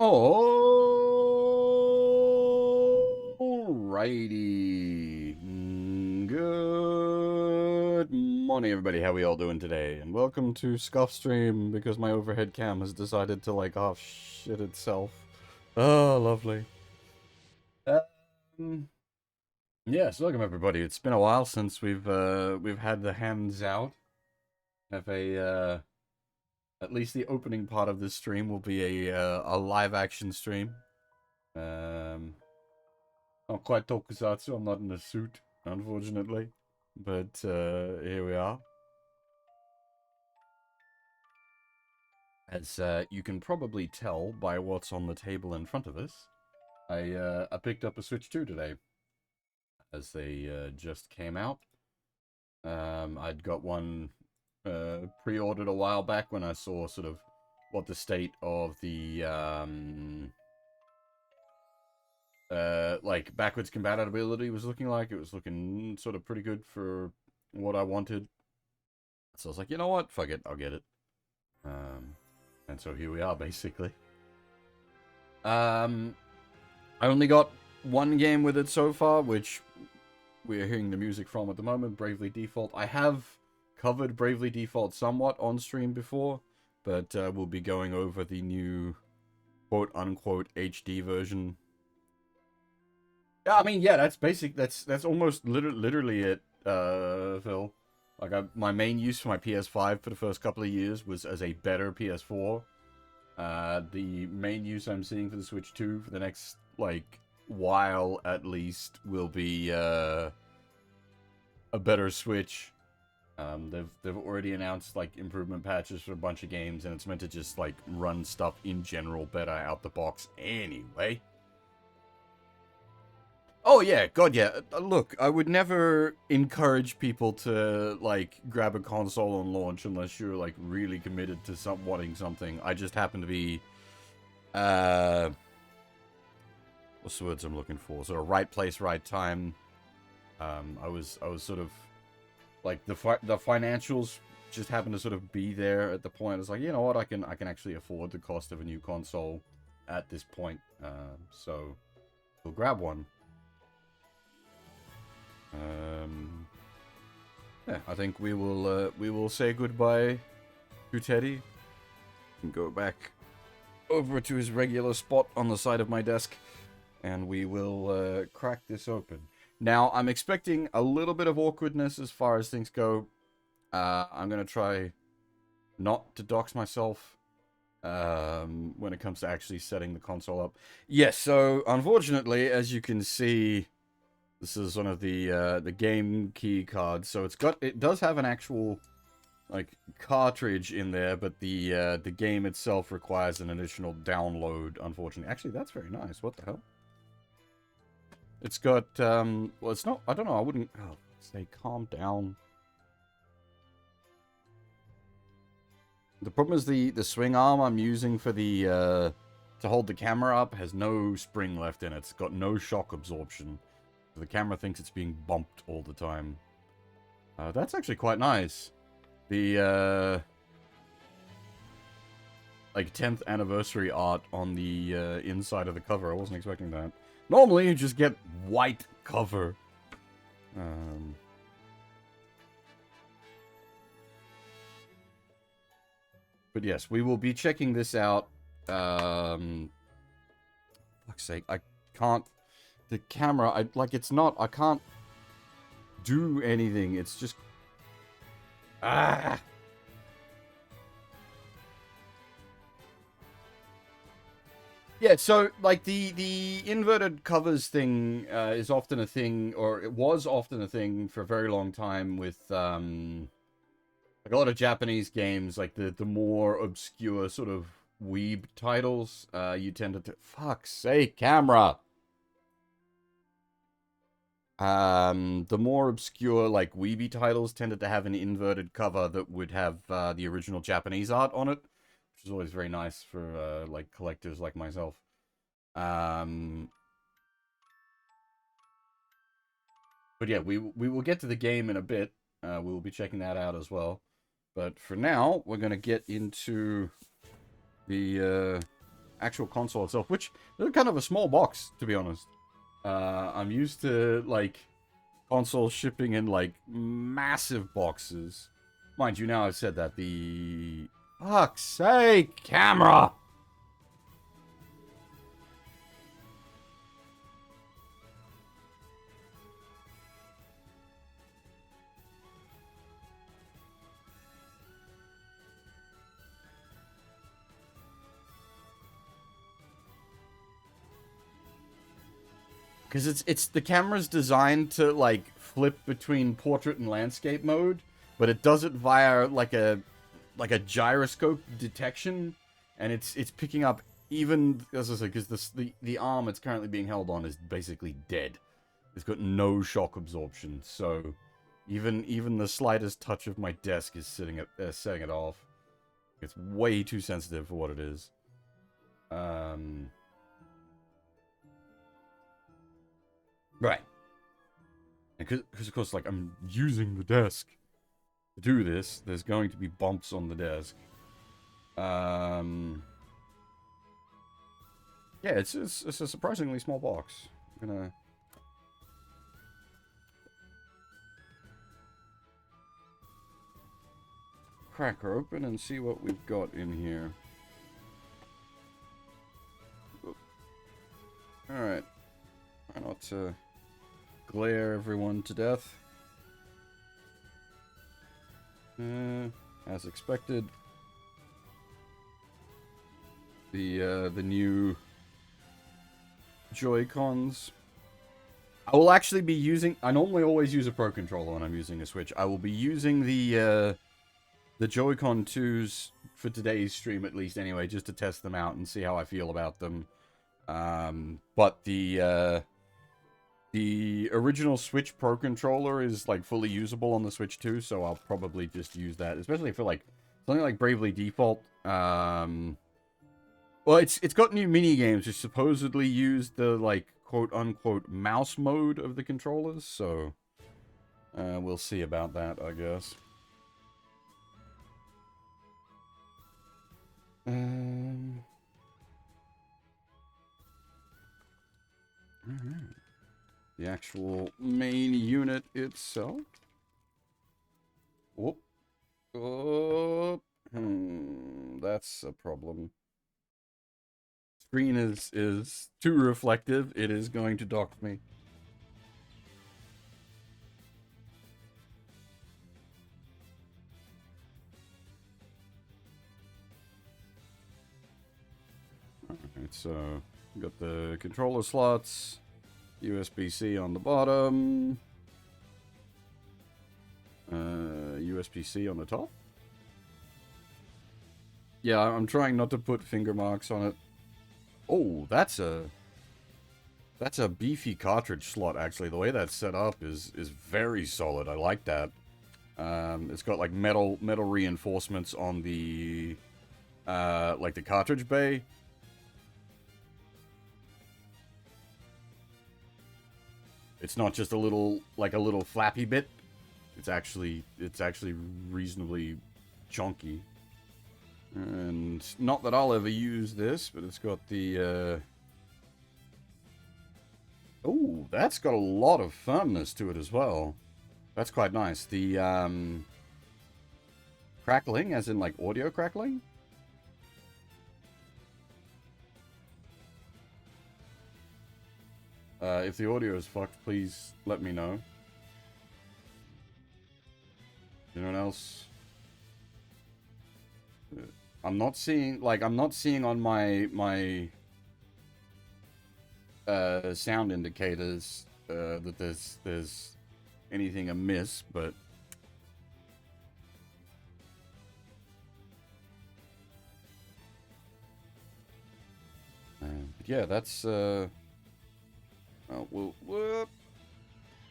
Alrighty. Good morning, everybody. How we all doing today? And welcome to Scuff Stream, because my overhead cam has decided to, like, oh, shit itself. Oh, lovely. Um, yes, welcome, everybody. It's been a while since we've had the hands out. Have at least the opening part of this stream will be a live action stream. Not quite tokusatsu, I'm not in a suit, unfortunately. But here we are. As you can probably tell by what's on the table in front of us, I picked up a Switch 2 today, as they just came out. I'd got one pre-ordered a while back when I saw sort of what the state of the like backwards compatibility was looking like. It was looking sort of pretty good for what I wanted. So I was like, you know what? Fuck it, I'll get it. And so here we are, basically. I only got one game with it so far, which we're hearing the music from at the moment, Bravely Default. I have covered Bravely Default somewhat on stream before, but we'll be going over the new quote-unquote HD version. Yeah, I mean, yeah, that's basic. That's almost literally it, Phil. Like, my main use for my PS5 for the first couple of years was as a better PS4. The main use I'm seeing for the Switch 2 for the next, like, while at least will be a better Switch. They've already announced, like, improvement patches for a bunch of games, and it's meant to just, like, run stuff in general better out the box anyway. Oh yeah, God yeah. Look, I would never encourage people to like grab a console on launch unless you're like really committed to wanting something. I just happen to be, what's the words I'm looking for? Sort of right place, right time. I was sort of like the financials just happened to sort of be there at the point. It's like, you know what, I can actually afford the cost of a new console at this point. So we'll grab one. Yeah, I think we will say goodbye to Teddy and go back over to his regular spot on the side of my desk, and we will crack this open. Now, I'm expecting a little bit of awkwardness as far as things go. I'm gonna try not to dox myself when it comes to actually setting the console up. Yes, so unfortunately, as you can see, this is one of the game key cards, so it does have an actual like cartridge in there, but the game itself requires an additional download. Unfortunately, actually, that's very nice. What the hell? It's got well, it's not. I don't know. I wouldn't. Oh, say calm down. The problem is the swing arm I'm using for the to hold the camera up has no spring left in it. It's got no shock absorption. The camera thinks it's being bumped all the time. That's actually quite nice. The, like, 10th anniversary art on the inside of the cover. I wasn't expecting that. Normally, you just get white cover. But yes, we will be checking this out. Fuck's sake, I can't... The camera, it's not, I can't do anything. It's just... Ah! Yeah, so, like, the inverted covers thing is often a thing, or it was often a thing for a very long time with, like, a lot of Japanese games, like, the more obscure sort of weeb titles, you tend to... Fuck's sake, camera! The more obscure, like, weeby titles tended to have an inverted cover that would have the original Japanese art on it, which is always very nice for, like, collectors like myself. But yeah, we will get to the game in a bit. We will be checking that out as well. But for now, we're going to get into the actual console itself, which is kind of a small box, to be honest. I'm used to, like, consoles shipping in, like, massive boxes. Mind you, now I've said that, the... Fuck's sake, camera! Because it's the camera's designed to, like, flip between portrait and landscape mode, but it does it via, like a gyroscope detection, and it's picking up even, as I said, because the arm it's currently being held on is basically dead. It's got no shock absorption, so even the slightest touch of my desk is setting it off. It's way too sensitive for what it is. Right. Because of course, like, I'm using the desk to do this. There's going to be bumps on the desk. Yeah, it's a surprisingly small box. I'm gonna... crack her open and see what we've got in here. Alright. Try not to glare everyone to death. As expected. The new Joy-Cons. I will actually be using... I normally always use a Pro Controller when I'm using a Switch. I will be using the Joy-Con 2s for today's stream, at least anyway, just to test them out and see how I feel about them. But the original Switch Pro Controller is, like, fully usable on the Switch 2, so I'll probably just use that, especially for, like, something like Bravely Default. Well, it's got new mini games which supposedly use the, like, quote-unquote mouse mode of the controllers, so we'll see about that, I guess. Alright. The actual main unit itself. Whoop. Oh. That's a problem. Screen is too reflective. It is going to dock me. Alright, so got the controller slots, USB-C on the bottom, USB-C on the top. Yeah, I'm trying not to put finger marks on it. Oh, that's a beefy cartridge slot, actually. The way that's set up is very solid. I like that. It's got, like, metal reinforcements on the like the cartridge bay. It's not just a little flappy bit. It's actually reasonably chunky. And not that I'll ever use this, but it's got the oh, that's got a lot of firmness to it as well. That's quite nice. The crackling, as in, like, audio crackling. If the audio is fucked, please let me know. Anyone else? I'm not seeing on my sound indicators that there's anything amiss, but yeah, that's well,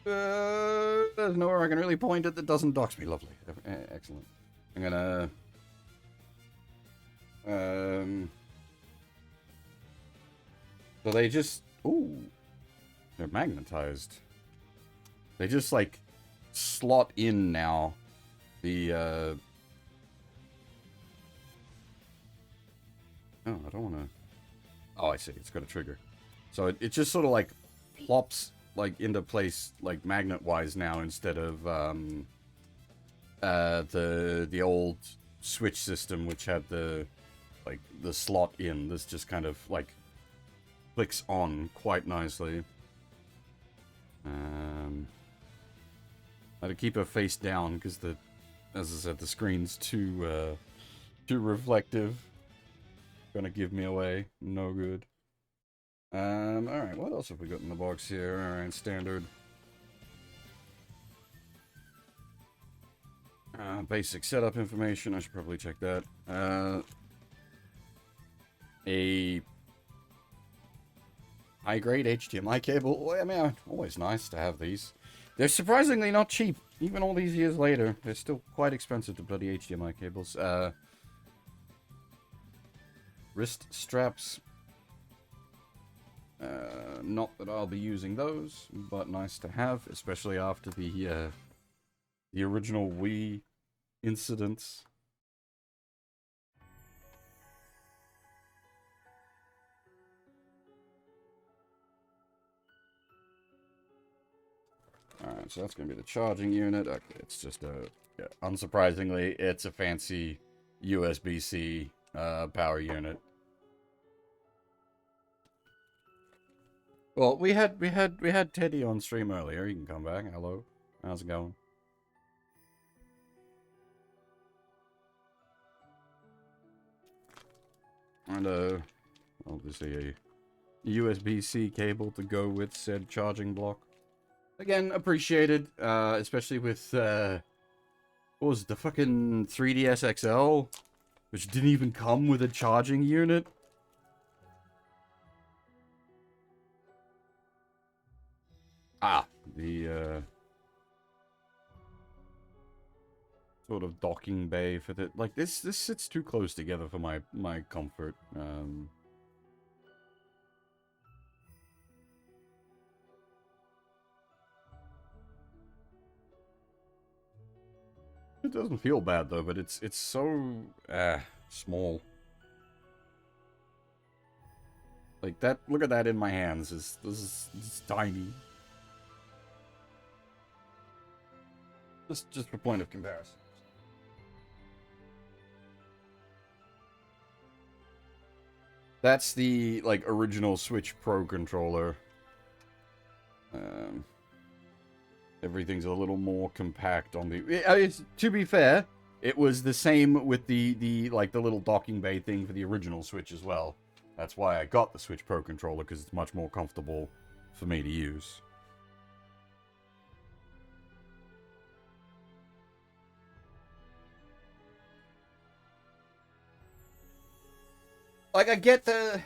there's nowhere I can really point it that doesn't dox me. Lovely. Excellent. I'm gonna so they just... Ooh. They're magnetized. They just, like, slot in now. The, Oh, I don't want to... Oh, I see. It's got a trigger. So it just sort of like plops like into place like magnet-wise now instead of the old Switch system which had the like the slot in. This just kind of like clicks on quite nicely. I had to keep her face down because as I said, the screen's too reflective. Gonna give me away. No good. Alright, what else have we got in the box here? Alright, standard. Basic setup information. I should probably check that. A high-grade HDMI cable. Well, I mean, always nice to have these. They're surprisingly not cheap. Even all these years later, they're still quite expensive, the bloody HDMI cables. Wrist straps. Not that I'll be using those, but nice to have, especially after the original Wii incidents. Alright, so that's going to be the charging unit. Okay, it's just a... Yeah, unsurprisingly, it's a fancy USB-C power unit. Well, we had Teddy on stream earlier. He can come back. Hello. How's it going? And obviously a USB-C cable to go with said charging block. Again, appreciated, especially with, what was it, the fucking 3DS XL? Which didn't even come with a charging unit. Ah, the, sort of docking bay for the, like, this sits too close together for my comfort. It doesn't feel bad though, but it's so small. Like that. Look at that in my hands. This is tiny. Just for point of comparison. That's the like original Switch Pro controller. Everything's a little more compact on the... to be fair, it was the same with the little docking bay thing for the original Switch as well. That's why I got the Switch Pro controller, because it's much more comfortable for me to use. Like, I get the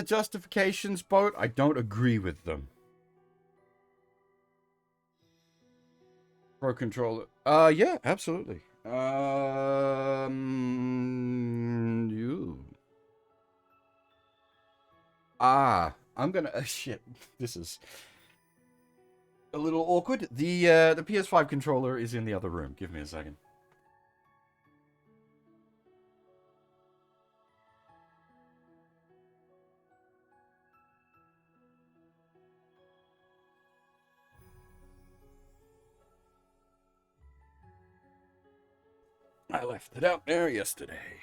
justifications, Boat. I don't agree with them. Pro controller. Yeah, absolutely. You. I'm gonna. Shit. This is a little awkward. The PS5 controller is in the other room. Give me a second. I left it out there yesterday.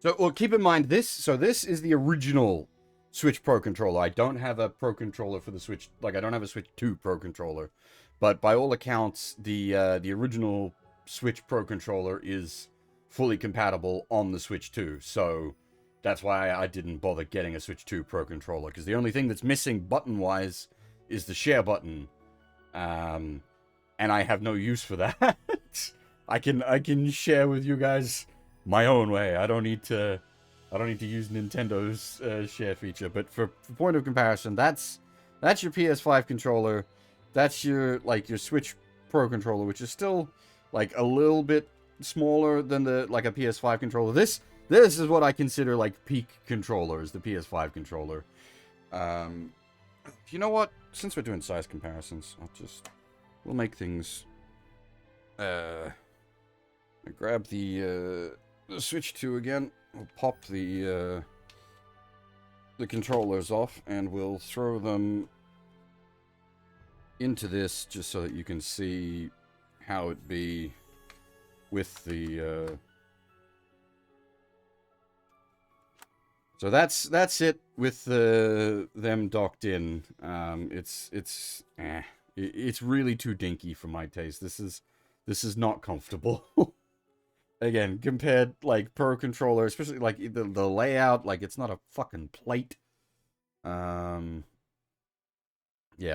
So, well, keep in mind this. So this is the original Switch Pro controller. I don't have a Pro controller for the Switch. Like, I don't have a Switch 2 Pro controller. But by all accounts, the original Switch Pro controller is fully compatible on the Switch 2. So that's why I didn't bother getting a Switch 2 Pro controller. Because the only thing that's missing button-wise is the share button. And I have no use for that. I can share with you guys my own way. I don't need to use Nintendo's share feature. But for point of comparison, that's your PS5 controller. That's your Switch Pro controller, which is still like a little bit smaller than a PS5 controller. This is what I consider like peak controllers, the PS5 controller. You know what? Since we're doing size comparisons, we'll make things. I grab the Switch 2 again. We'll pop the the controllers off and we'll throw them into this just so that you can see how it be with the so that's it with them docked in. It's really too dinky for my taste. This is not comfortable. Again, compared like Pro Controller, especially like the layout, like it's not a fucking plate. Yeah,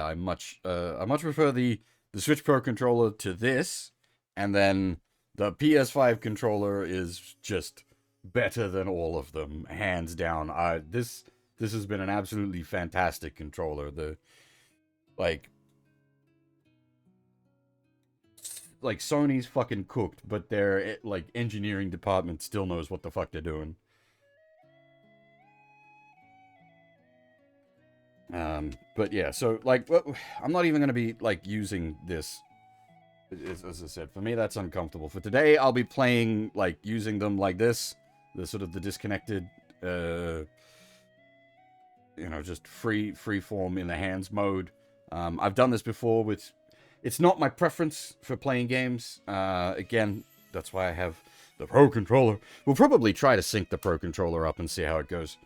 I much prefer the Switch Pro Controller to this, and then the PS5 controller is just better than all of them, hands down. This has been an absolutely fantastic controller. The like Sony's fucking cooked, but their like engineering department still knows what the fuck they're doing. But yeah, so like I'm not even gonna be like using this. As I said, for me that's uncomfortable. For today, I'll be playing like using them like this, the sort of the disconnected, you know, just free form in the hands mode. I've done this before with. It's not my preference for playing games. Again, that's why I have the Pro Controller. We'll probably try to sync the Pro Controller up and see how it goes.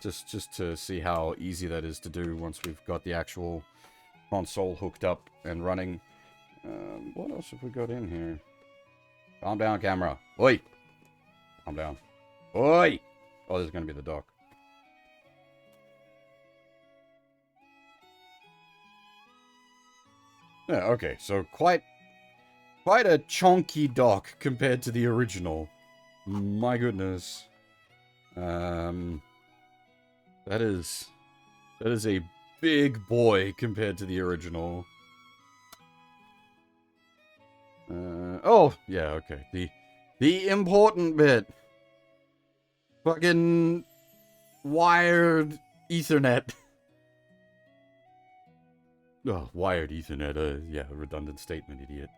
Just to see how easy that is to do once we've got the actual console hooked up and running. What else have we got in here? Calm down, camera. Oi! Calm down. Oi! Oh, this is going to be the dock. Yeah, okay, so quite a chunky dock compared to the original. My goodness. That is a big boy compared to the original. Oh, yeah, okay. The important bit. Fucking wired Ethernet. Oh, wired Ethernet, yeah, redundant statement, idiot.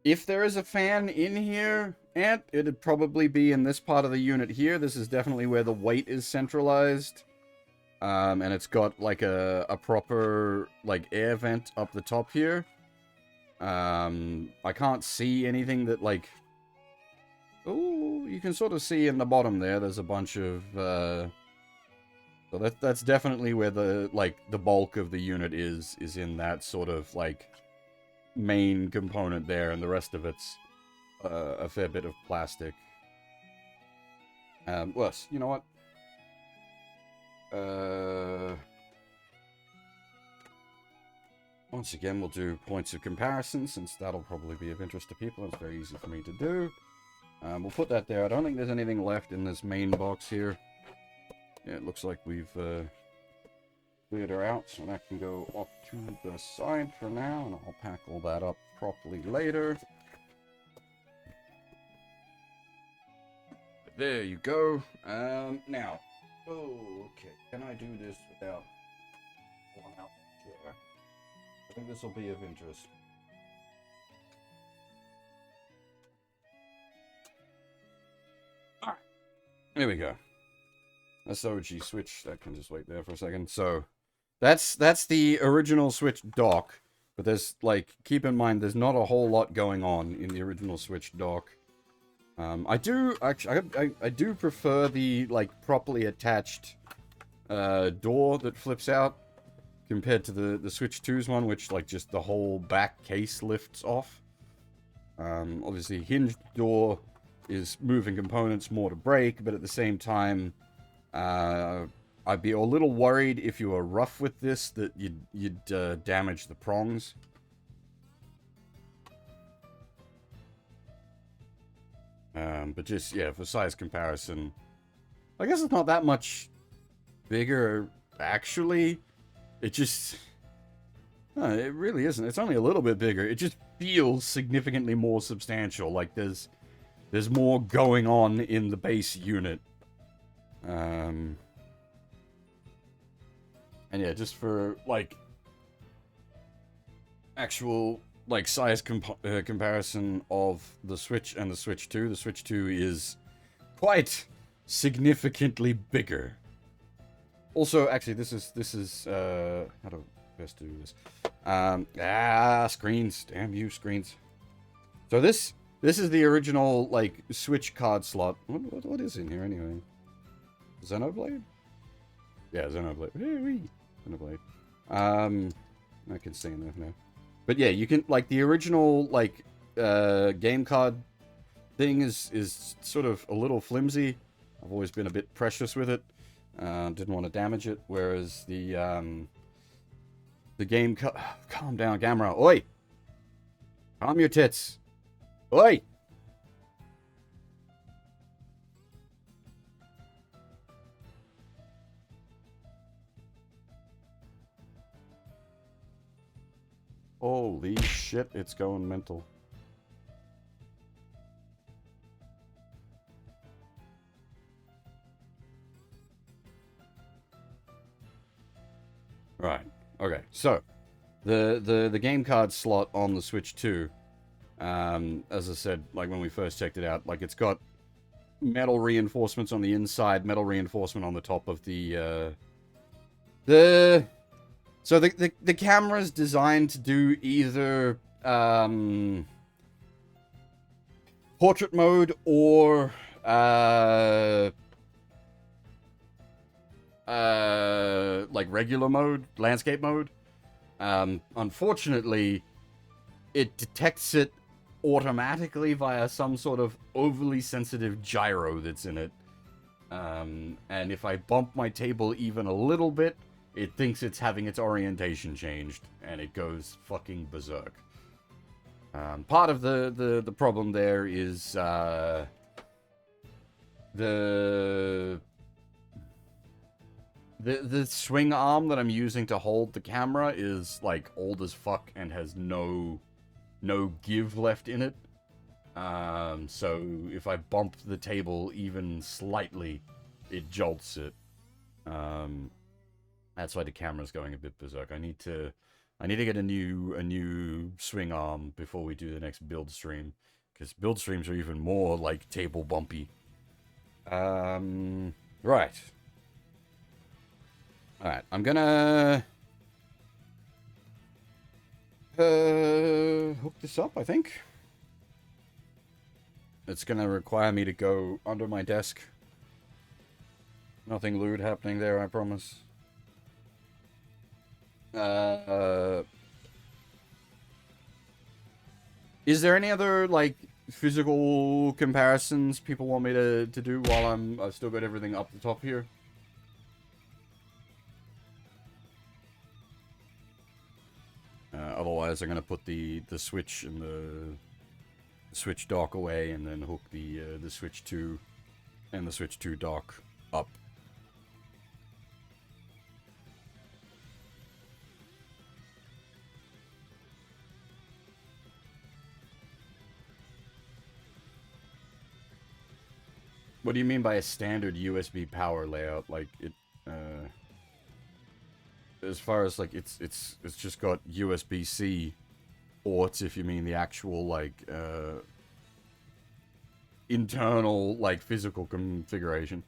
If there is a fan in here, and it'd probably be in this part of the unit here. This is definitely where the weight is centralized. And it's got, like, a proper, like, air vent up the top here. I can't see anything that, like... Oh, you can sort of see in the bottom there's a bunch of, So that's definitely where the bulk of the unit is in that sort of, like, main component there, and the rest of it's a fair bit of plastic. Well, you know what? Once again, we'll do points of comparison, since that'll probably be of interest to people. It's very easy for me to do. We'll put that there. I don't think there's anything left in this main box here. Yeah, it looks like we've cleared her out, so that can go off to the side for now, and I'll pack all that up properly later. But there you go. Now, okay, can I do this without pulling out the chair? I think this will be of interest. Alright, here we go. That's the OG Switch. That can just wait there for a second. So, that's the original Switch dock. But there's, like, keep in mind, there's not a whole lot going on in the original Switch dock. I do prefer the, like, properly attached door that flips out compared to the Switch 2's one, which, like, just the whole back case lifts off. Obviously, hinged door is moving components more to break, but at the same time, I'd be a little worried if you were rough with this that you'd damage the prongs. But just, yeah, for size comparison, I guess it's not that much bigger, actually. It just... it really isn't. It's only a little bit bigger. It just feels significantly more substantial. Like, there's more going on in the base unit. And yeah, just for, like, actual, like, size comparison of the Switch and the Switch 2, the Switch 2 is quite significantly bigger. Also, actually, this is, how do I best do this? Screens. Damn you, screens. So this is the original, like, Switch card slot. What is in here, anyway? Xenoblade? Yeah, Xenoblade. Xenoblade. I can say enough now. But yeah, you can, like, the original, like, game card thing is sort of a little flimsy. I've always been a bit precious with it. Didn't want to damage it, whereas the game calm down, Gamera. Oi! Calm your tits. Oi! Holy shit, it's going mental. Right. Okay. So, the game card slot on the Switch 2, as I said, like when we first checked it out, like it's got metal reinforcements on the inside, metal reinforcement on the top of the so the camera's designed to do either portrait mode or like regular mode, landscape mode. Unfortunately, it detects it automatically via some sort of overly sensitive gyro that's in it. And if I bump my table even a little bit, it thinks it's having its orientation changed, and it goes fucking berserk. Part of the problem there is the swing arm that I'm using to hold the camera is, like, old as fuck and has no give left in it. So if I bump the table even slightly, it jolts it. That's why the camera's going a bit berserk. I need to get a new swing arm before we do the next build stream, because build streams are even more, like, table bumpy. Right. Alright, I'm gonna hook this up, I think. It's gonna require me to go under my desk. Nothing lewd happening there, I promise. Is there any other, like, physical comparisons people want me to do while I've still got everything up the top here? Otherwise, I'm gonna put the Switch and the Switch dock away, and then hook the Switch 2 and the Switch 2 dock up. What do you mean by a standard USB power layout? Like, it, as far as, like, it's just got USB-C ports, if you mean the actual, like, internal, like, physical configuration.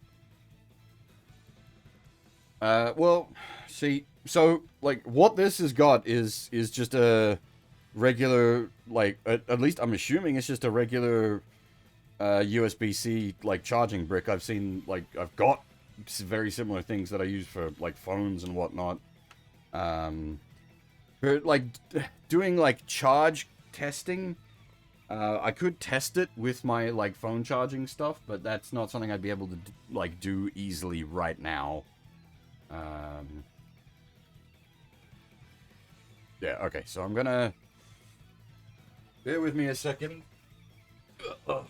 Well, see, so, like, what this has got is just a regular, like, at least I'm assuming it's just a regular USB-C, like, charging brick. I've seen, like, I've got very similar things that I use for, like, phones and whatnot. For, like, doing, like, charge testing, I could test it with my, like, phone charging stuff, but that's not something I'd be able to, like, do easily right now. Yeah, okay, so I'm gonna... Bear with me a second. I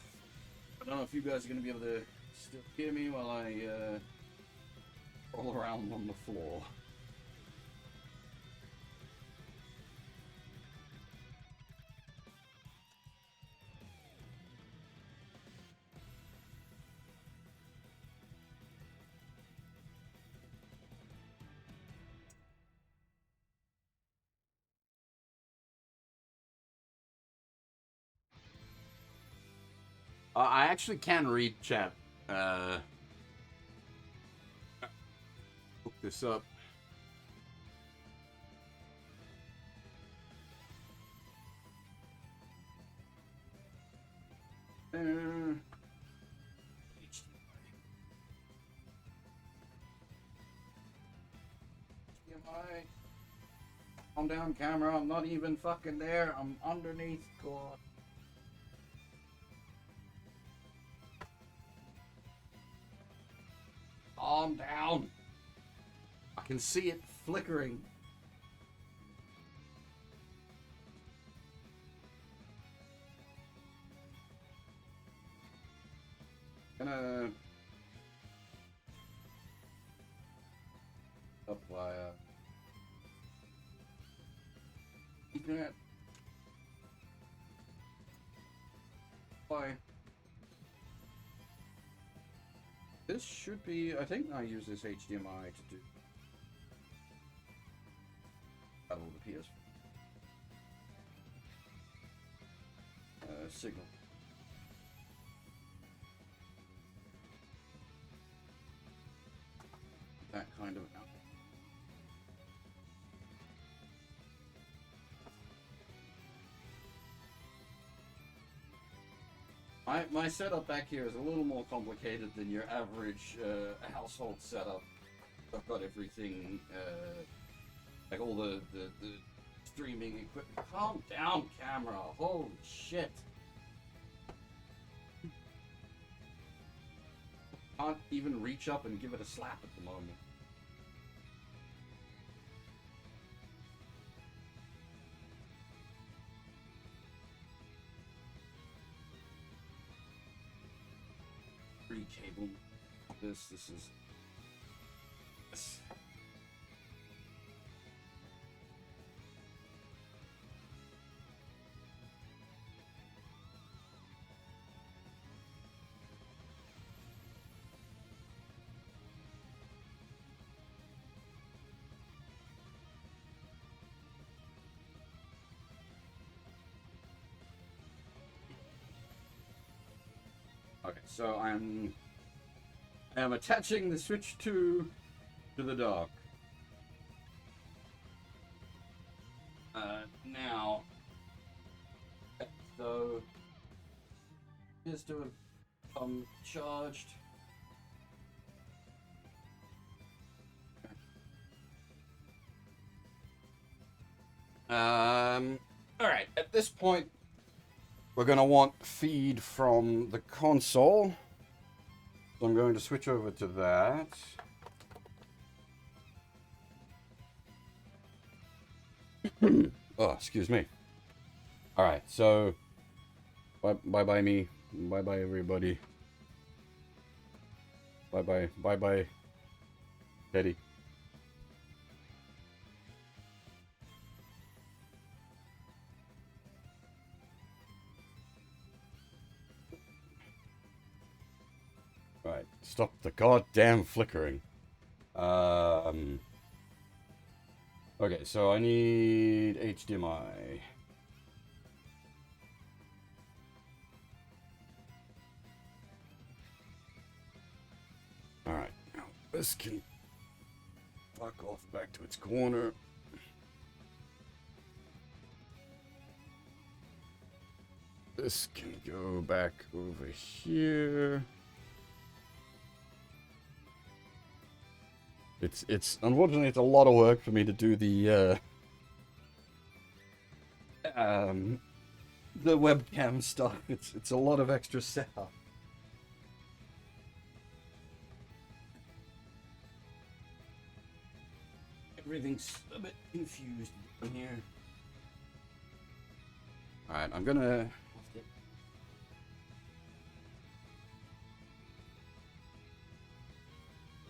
don't know if you guys are gonna be able to still hear me while I, roll around on the floor. I actually can read chat. Look this up. HDMI. Calm down, camera. I'm not even fucking there. I'm underneath. God. Calm down. I can see it flickering. Gonna apply Ethernet. Why? This should be. I think I use this HDMI to do battle the PS signal. That kind of. My setup back here is a little more complicated than your average household setup. I've got everything, like all the streaming equipment. Calm down, camera. Holy shit. Can't even reach up and give it a slap at the moment. Cable. This is. This. Okay, so I am attaching the Switch 2 to the dock. Now, so here's to have charged. All right. At this point, we're going to want feed from the console. So I'm going to switch over to that. Oh, excuse me. All right. So bye me. Bye everybody. Bye Teddy. Right, stop the goddamn flickering. Okay, so I need HDMI. Alright, now this can fuck off back to its corner. This can go back over here. It's unfortunately it's a lot of work for me to do the webcam stuff. It's a lot of extra setup. Everything's a bit confused in here. All right, I'm gonna.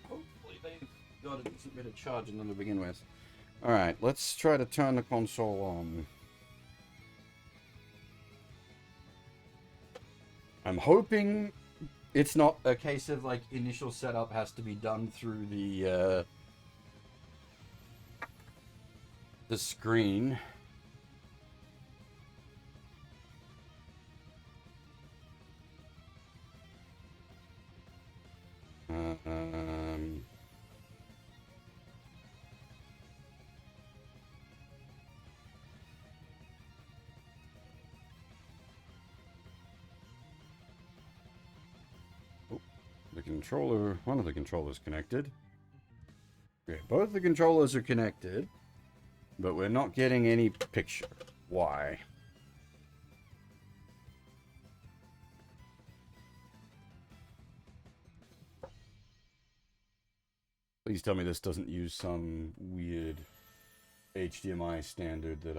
Hopefully they've got a decent bit of charge in them to begin with. All right, let's try to turn the console on. I'm hoping it's not a case of like initial setup has to be done through the screen. controller, one of the controllers connected. Okay, both the controllers are connected, but we're not getting any picture. Why? Please tell me this doesn't use some weird HDMI standard that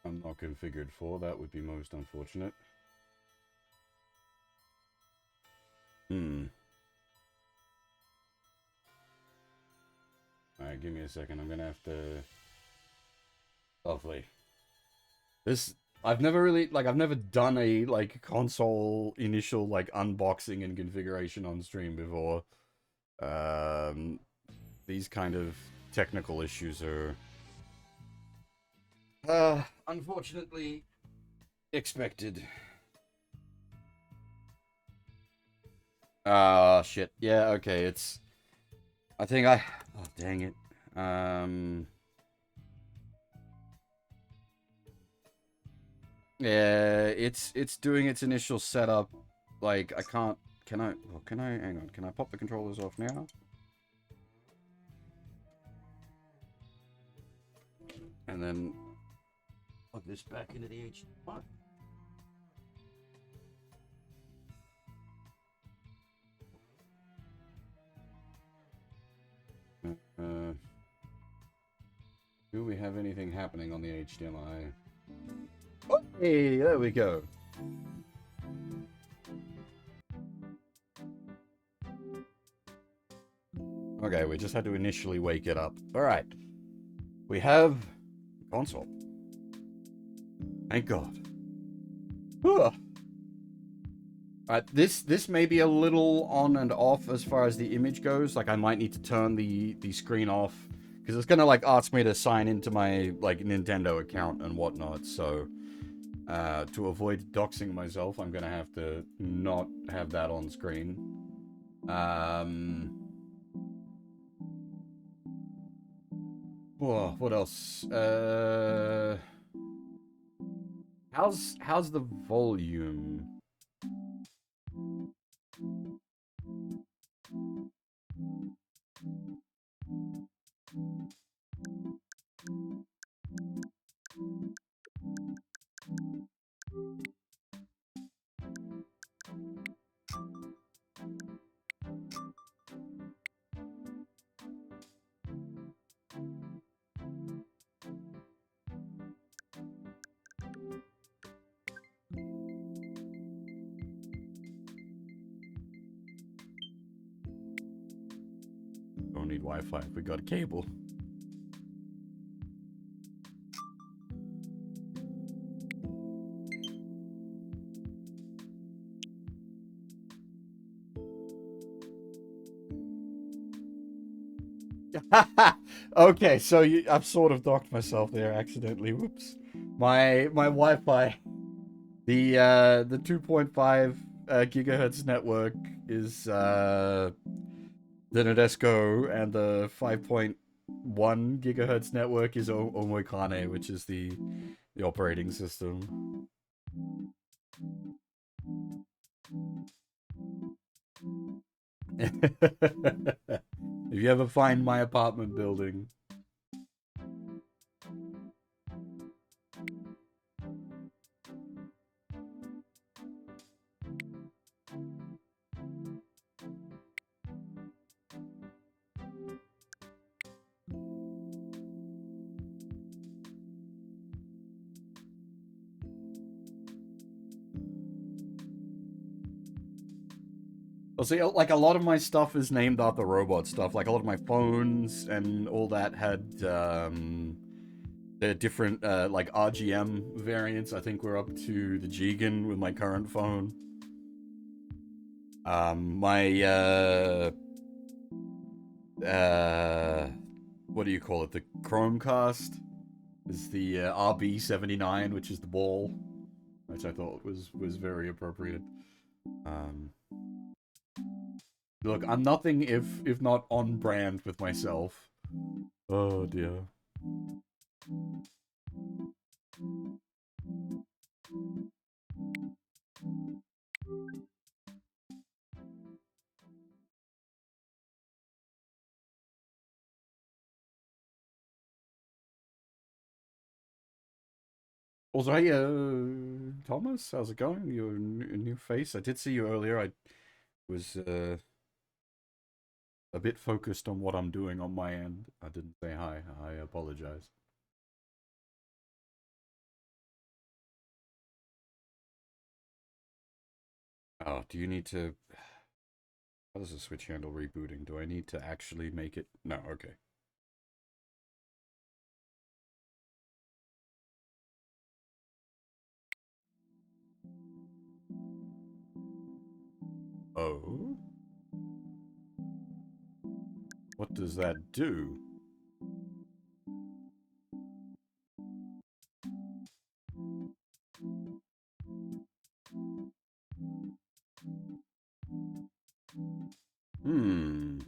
I'm not configured for. That would be most unfortunate. Alright, give me a second. I'm gonna have to... Lovely. This... I've never really... I've never done a, console initial, unboxing and configuration on stream before. These kind of technical issues are... unfortunately... expected. Shit. Yeah, okay, it's... I think I... Oh, dang it. Yeah, it's doing its initial setup. I can't... Can I... Oh, can I... Hang on. Can I pop the controllers off now? And then... Plug this back into the HDMI. Do we have anything happening on the HDMI? Oh, hey, there we go. Okay, we just had to initially wake it up. Alright. We have console. Thank God. Alright, this may be a little on and off as far as the image goes. I might need to turn the screen off. Because it's gonna, ask me to sign into my, Nintendo account and whatnot. So, to avoid doxing myself, I'm gonna have to not have that on screen. Whoa, what else? How's the volume? Don't need Wi-Fi if we got a cable. Okay, so I've sort of docked myself there accidentally. Whoops. My Wi-Fi, the 2.5 gigahertz network is the Nadesco, and the 5.1 gigahertz network is Omoikane, which is the operating system. If you ever find my apartment building. Well, see, a lot of my stuff is named after robot stuff. A lot of my phones and all that had, they're different, RGM variants. I think we're up to the Jigen with my current phone. What do you call it? The Chromecast is the RB79, which is the ball, which I thought was very appropriate. Look, I'm nothing if not on brand with myself. Oh dear. Also, hey, Thomas, how's it going? Your new face. I did see you earlier. I was a bit focused on what I'm doing on my end. I didn't say hi. I apologize. Oh, do you need to? How does the Switch handle rebooting? Do I need to actually make it? No, okay. Oh? What does that do? Hmm.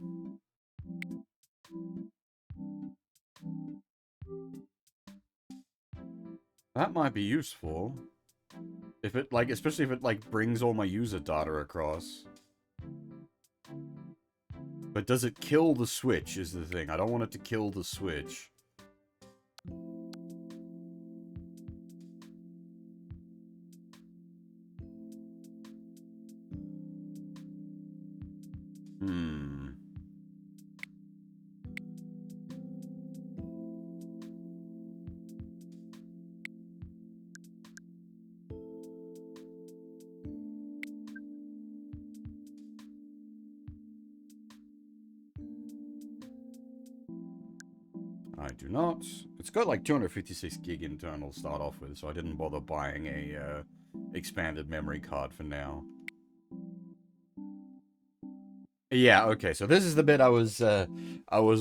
That might be useful. If it, like, especially if it, like, brings all my user data across. But does it kill the Switch is the thing. I don't want it to kill the Switch. Hmm. I do not. It's got like 256 gig internal to start off with, so I didn't bother buying a expanded memory card for now. Yeah, okay. So this is the bit I was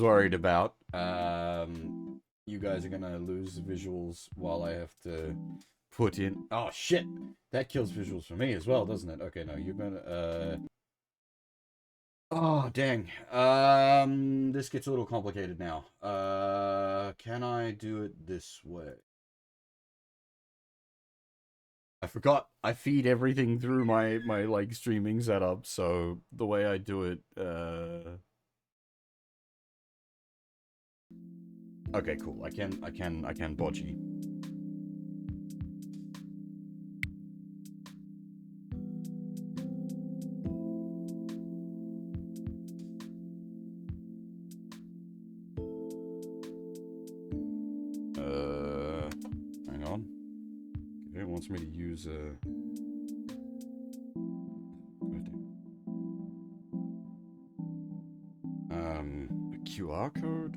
worried about. You guys are gonna lose the visuals while I have to put in. Oh shit! That kills visuals for me as well, doesn't it? Okay, no, you're gonna. Oh dang. This gets a little complicated now. Can I do it this way? I forgot I feed everything through my like streaming setup, so the way I do it, okay, cool. I can bodgy. Hang on. Okay, it wants me to use a a QR code.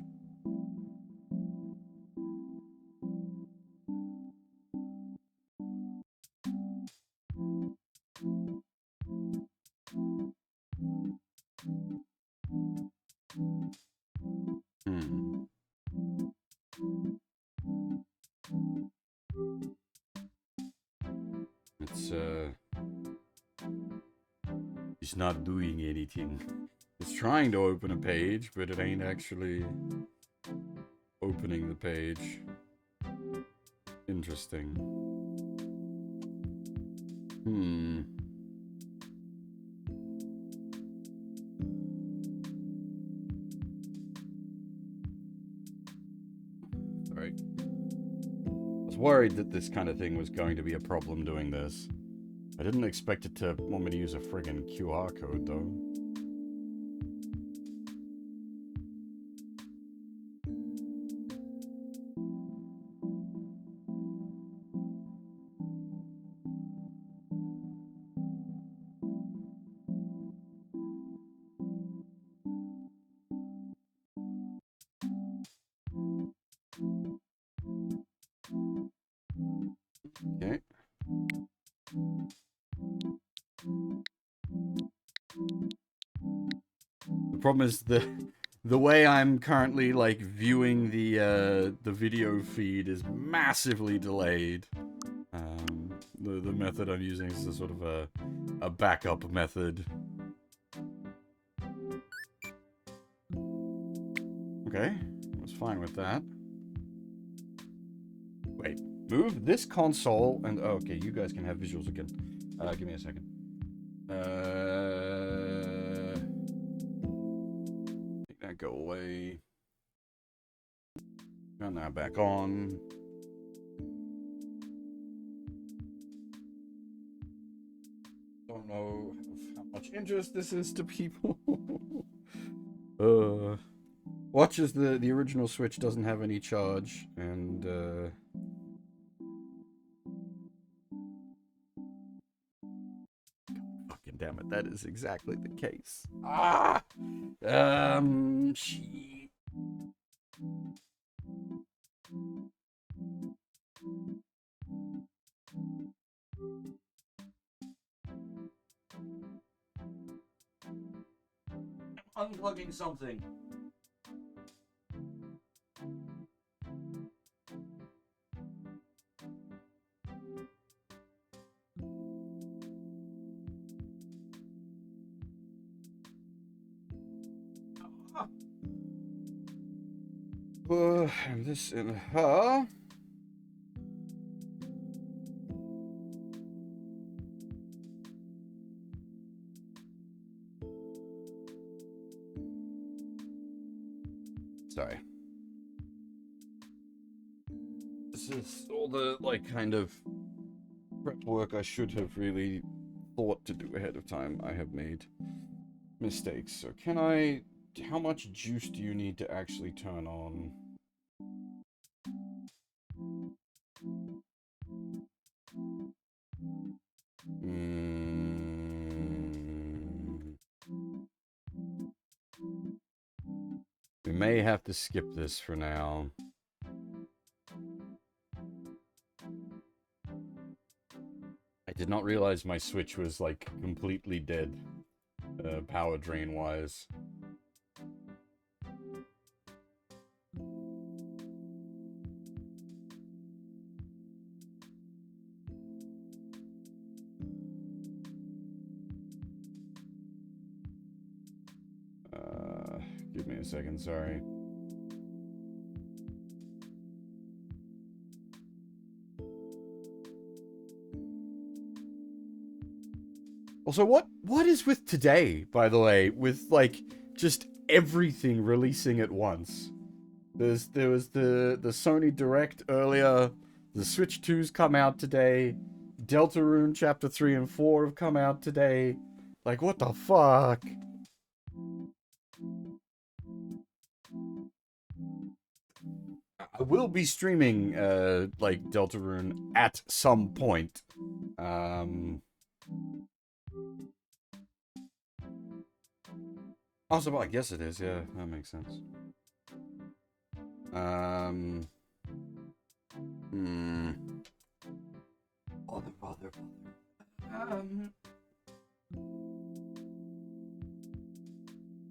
Hmm. It's it's not doing anything. It's trying to open a page, but it ain't actually opening the page. Interesting. Hmm. All right. I was worried that this kind of thing was going to be a problem doing this. I didn't expect it to want me to use a friggin' QR code, though. Okay. The problem is the way I'm currently like viewing the video feed is massively delayed. The method I'm using is a sort of a backup method. Okay, I was fine with that. Wait, move this console and oh, okay, you guys can have visuals again. Give me a second. Make that go away. Turn that back on. much interest this is to people. Watch as the original Switch doesn't have any charge, and fucking damn it, that is exactly the case. Shit. Unplugging something. And this in her. Sorry. This is all the, like, kind of prep work I should have really thought to do ahead of time. I have made mistakes. So can I... How much juice do you need to actually turn on? We may have to skip this for now. I did not realize my Switch was, like, completely dead, power drain-wise. Give me a second, sorry. Also, what is with today, by the way, with, like, just everything releasing at once? There was the Sony Direct earlier, the Switch 2's come out today, Deltarune Chapter 3 and 4 have come out today. Like, what the fuck? I will be streaming, like, Deltarune at some point. Also, I guess it is, yeah, that makes sense. Bother.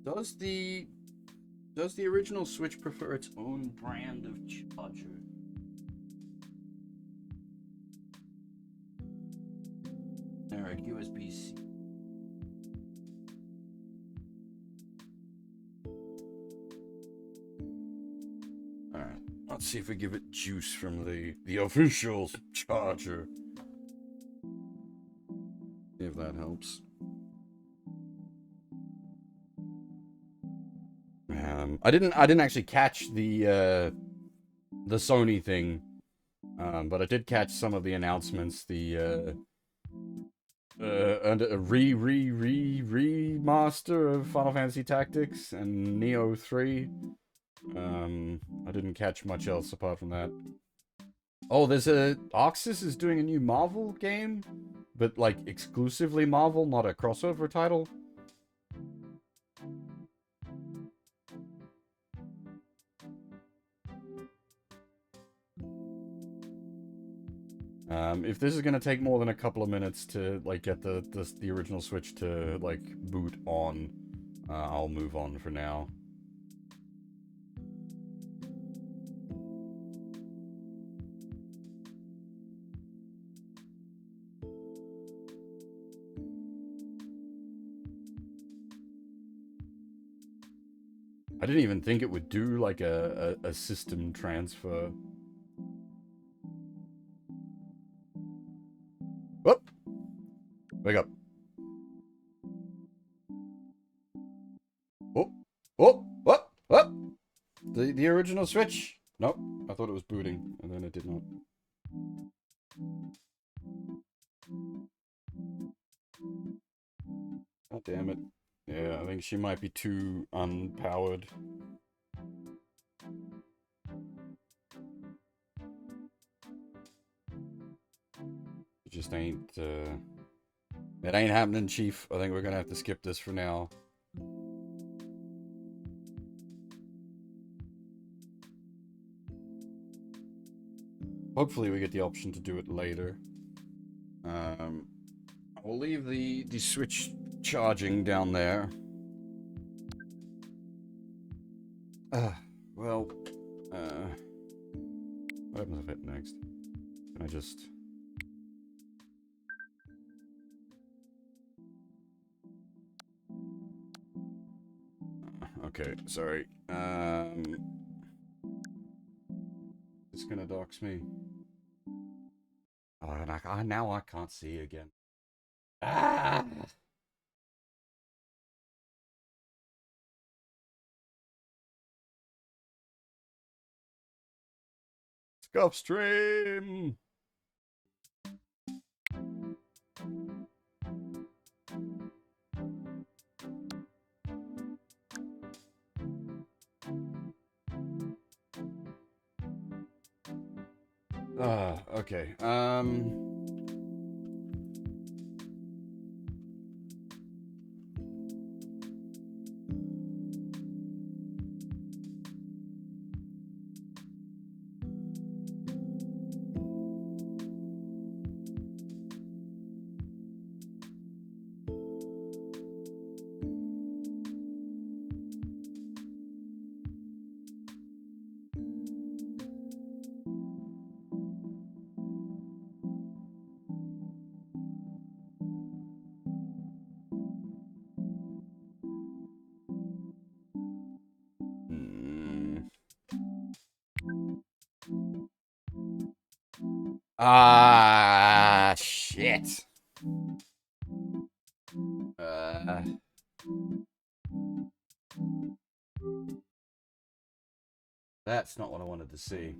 Does the original Switch prefer its own brand of charger? Generic USB-C. Alright, let's see if we give it juice from the official charger. See if that helps. I didn't actually catch the Sony thing, but I did catch some of the announcements. The and a remaster of Final Fantasy Tactics and Neo 3. I didn't catch much else apart from that. Oh, there's Oxys is doing a new Marvel game, but like exclusively Marvel, not a crossover title. If this is gonna take more than a couple of minutes to like get the original Switch to like boot on, I'll move on for now. I didn't even think it would do like a system transfer. Whoop! Wake up. Oh! Oh! What? What? The original Switch? Nope. I thought it was booting, and then it did not. God damn it. Yeah, I think she might be too unpowered. It just ain't, it ain't happening, Chief. I think we're gonna have to skip this for now. Hopefully we get the option to do it later. We'll leave the switch charging down there. Well, what happens if I hit next? Can I just... Okay, sorry. It's gonna dox me. Oh, and now I can't see again. Ah! Scuff stream! Okay. Ah, shit. That's not what I wanted to see.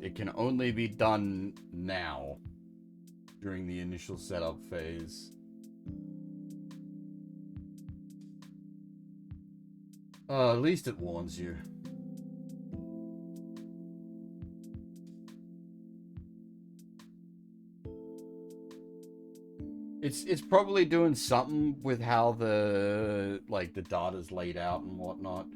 It can only be done now, during the initial setup phase. At least it warns you. It's probably doing something with how the data's laid out and whatnot.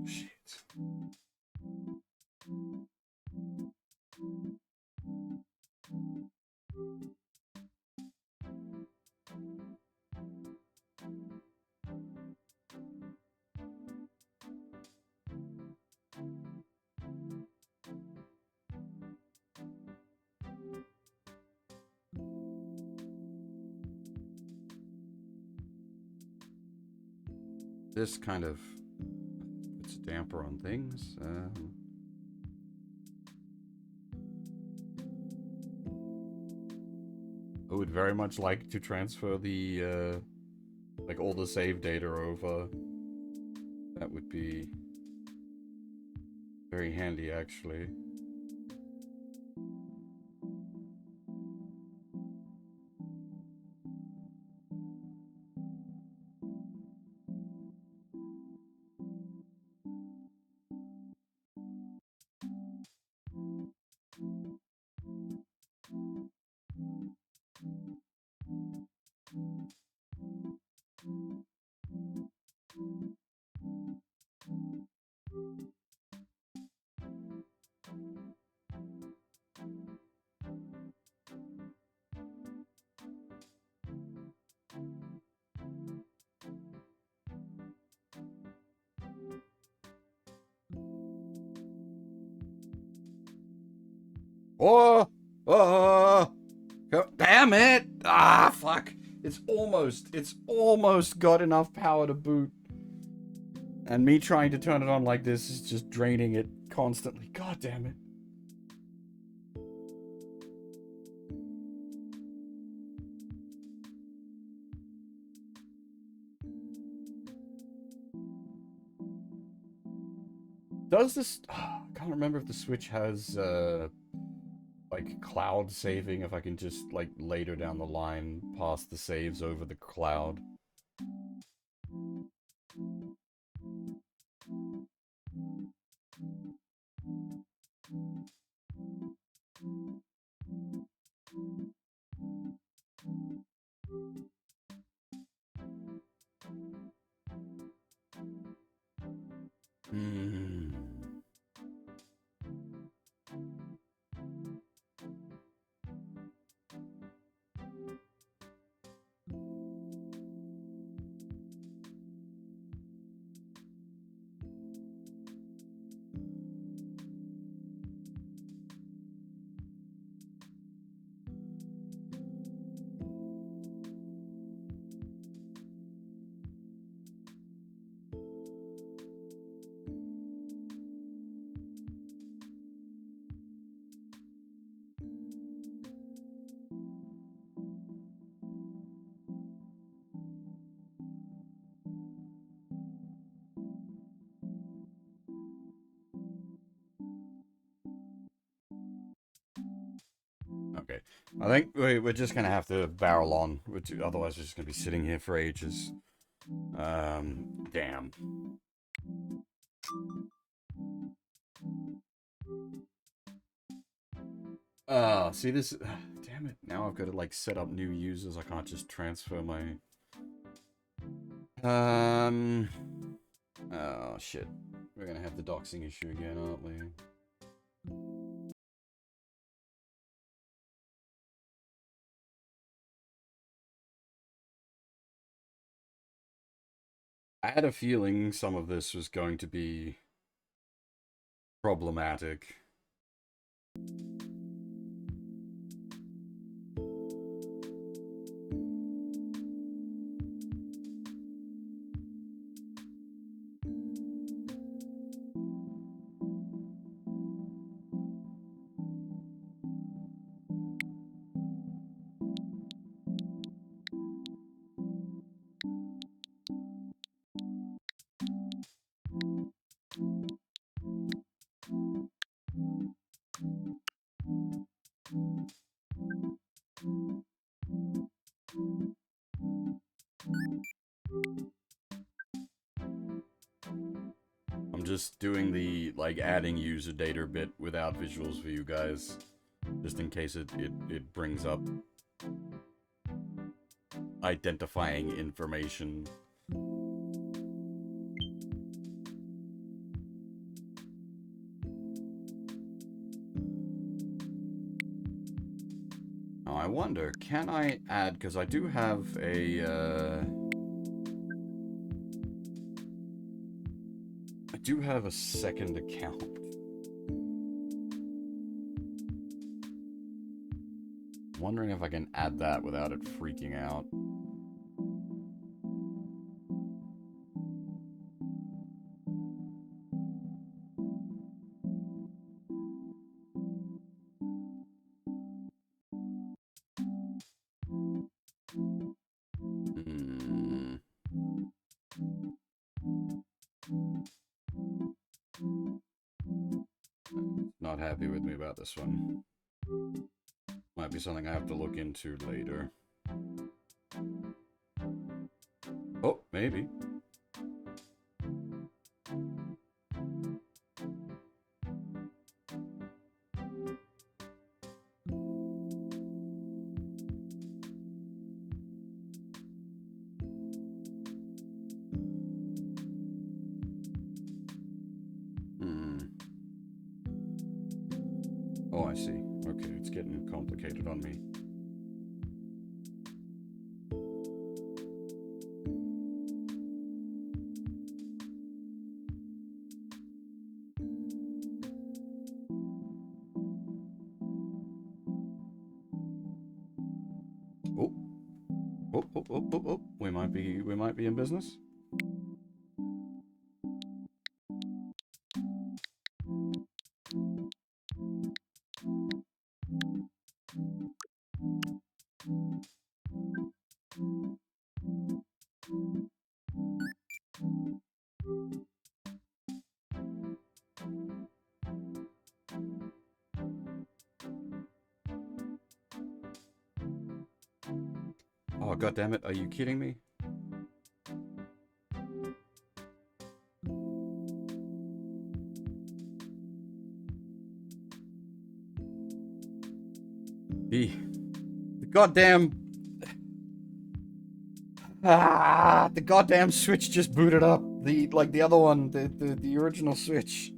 Shit. This kind of puts a damper on things. I would very much like to transfer the, all the save data over. That would be very handy, actually. Oh! Damn it! Ah, fuck! It's almost got enough power to boot. And me trying to turn it on like this is just draining it constantly. God damn it. Does this... I can't remember if the Switch has, like, cloud saving, if I can just, like, later down the line pass the saves over the cloud. Hmm... Okay. I think we're just gonna have to barrel on. Otherwise, we're just gonna be sitting here for ages. Damn. See this? Damn it. Now I've got to, like, set up new users. I can't just transfer my... Oh, shit. We're gonna have the doxing issue again, aren't we? I had a feeling some of this was going to be problematic. I'm just doing the, like, adding user data bit without visuals for you guys. Just in case it brings up identifying information. Now I wonder, can I add, because I do have a, I do have a second account. Wondering if I can add that without it freaking out. Not happy with me about this one. Might be something I have to look into later. Oh, maybe. Oh, I see. Okay, it's getting complicated on me. Oh. Oh. We might be in business. Oh, god damn it. Are you kidding me? The goddamn... the goddamn Switch just booted up. The other one, the original Switch.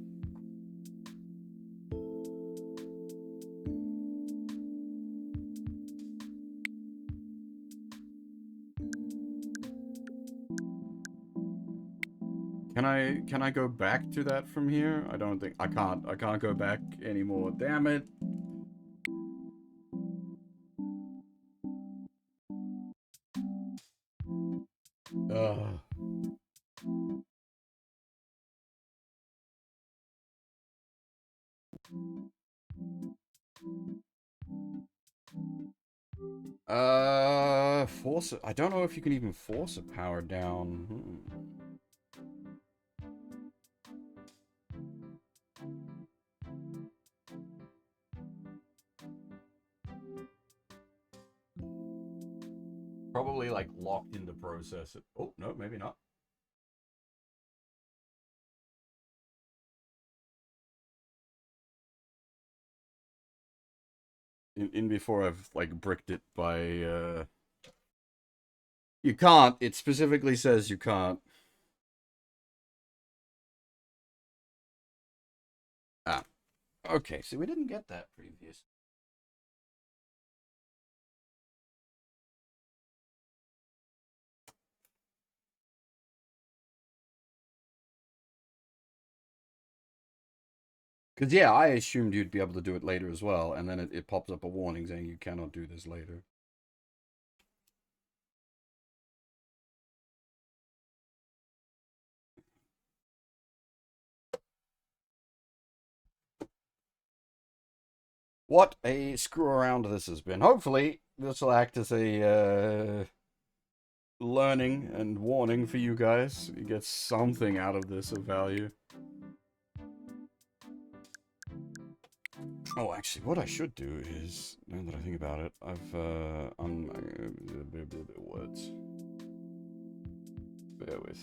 Can I go back to that from here? I don't think I can't go back anymore. Damn it. Ugh. Force it. I don't know if you can even force a power down. Probably like locked into process. Oh, no, maybe not. In before I've like bricked it by you can't. It specifically says you can't. Ah. Okay, so we didn't get that previous. Because, yeah, I assumed you'd be able to do it later as well, and then it pops up a warning saying you cannot do this later. What a screw around this has been. Hopefully, this will act as a learning and warning for you guys. You get something out of this of value. Oh, actually, what I should do is, now that I think about it, I'm words. Bear with.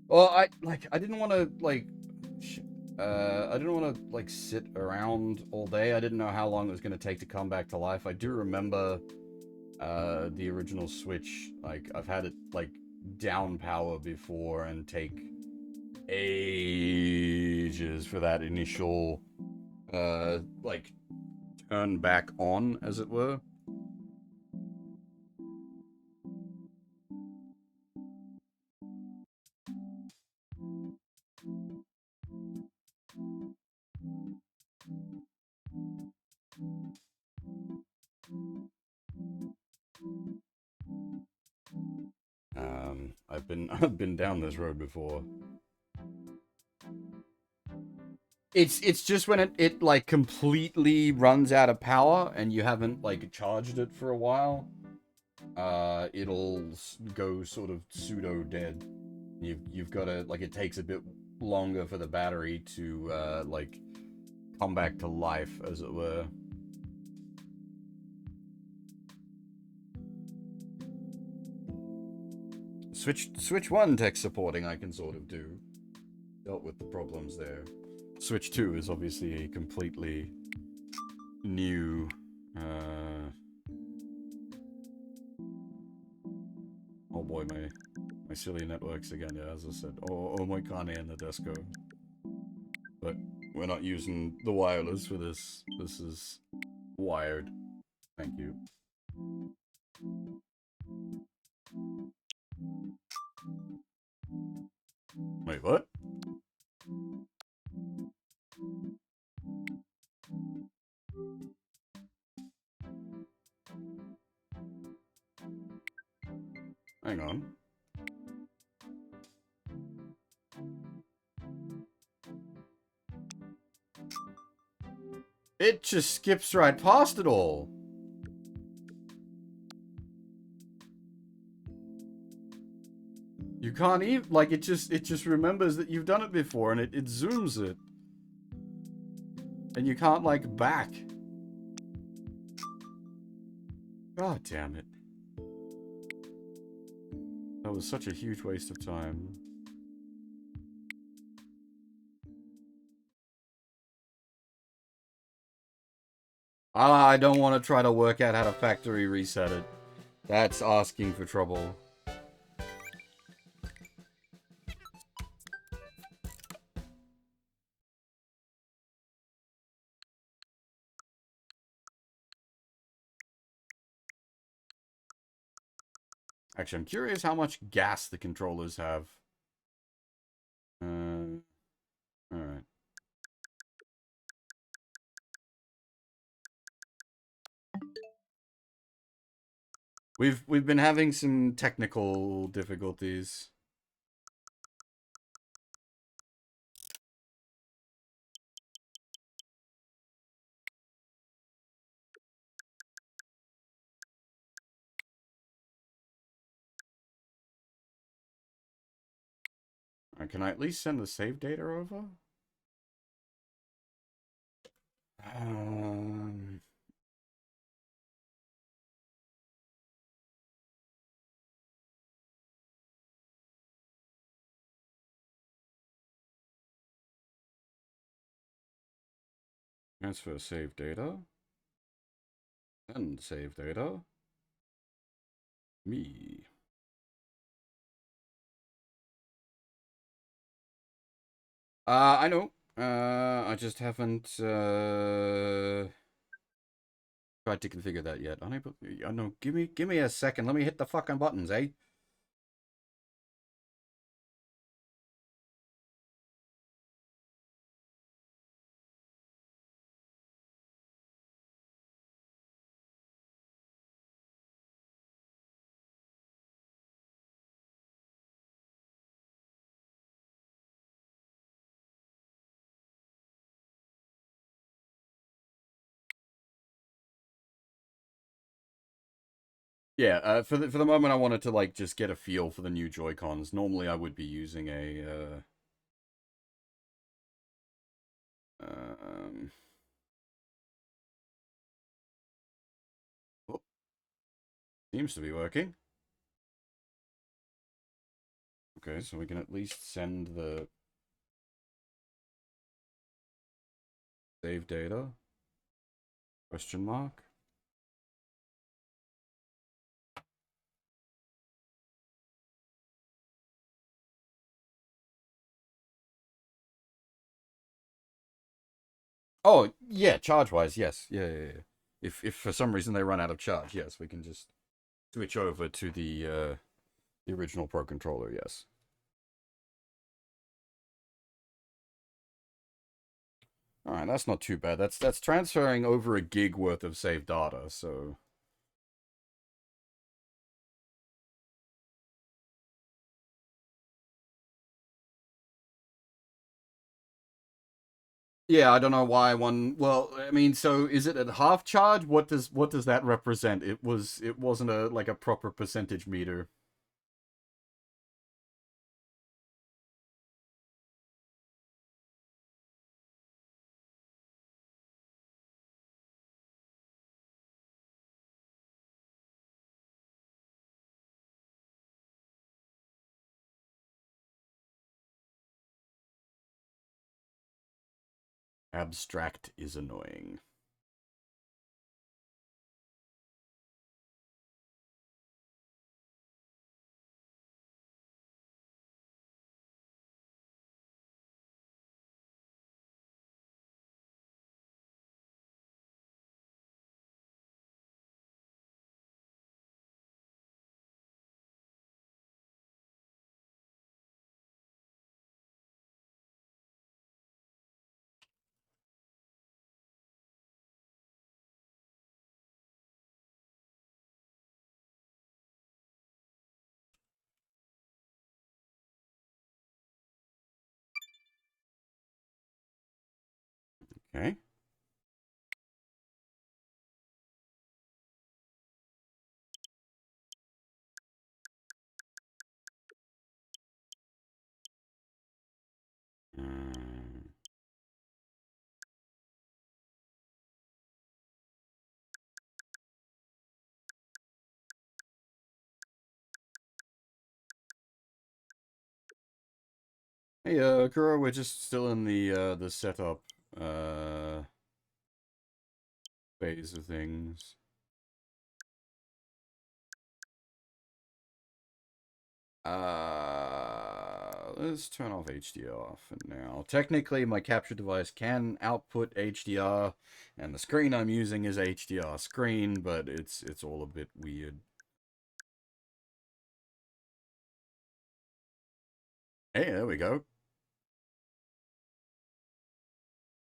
Well, I didn't want to I didn't want to like sit around all day. I didn't know how long it was going to take to come back to life. I do remember the original Switch. Like I've had it like down power before and take ages for that initial like turn back on, as it were. I've been down this road before. It's just when it like completely runs out of power and you haven't like charged it for a while, it'll go sort of pseudo dead. You've got to like, it takes a bit longer for the battery to like come back to life, as it were. Switch 1 tech supporting I can sort of do. Dealt with the problems there. Switch 2 is obviously a completely new oh boy, my silly networks again, yeah, as I said. Oh my Kane and the Desco. But we're not using the wireless for this. This is wired. Thank you. Wait, what? Hang on. It just skips right past it all. You can't even, like, it just remembers that you've done it before and it zooms it. And you can't, like, back. God damn it. That was such a huge waste of time. I don't want to try to work out how to factory reset it. That's asking for trouble. Actually, I'm curious how much gas the controllers have. Alright. We've been having some technical difficulties. Can I at least send the save data over? Transfer save data. Send save data. Me. I know. I just haven't tried to configure that yet. Unable. I know. Give me a second. Let me hit the fucking buttons, eh? Yeah, for the moment, I wanted to like just get a feel for the new Joy-Cons. Normally, I would be using a oh, seems to be working. Okay, so we can at least send the save data. Question mark. Oh, yeah, charge-wise, yes. Yeah. If for some reason they run out of charge, yes, we can just switch over to the original Pro Controller, yes. Alright, that's not too bad. That's transferring over a gig worth of saved data, so... Yeah, I don't know why one. Well, I mean, so is it at half charge? What does that represent? It wasn't a like a proper percentage meter. Abstract is annoying. Okay. Mm. Hey, Kuro, we're just still in the setup uh phase of things. Let's turn off HDR for now. Technically, my capture device can output HDR, and the screen I'm using is HDR screen, but it's all a bit weird. Hey, there we go.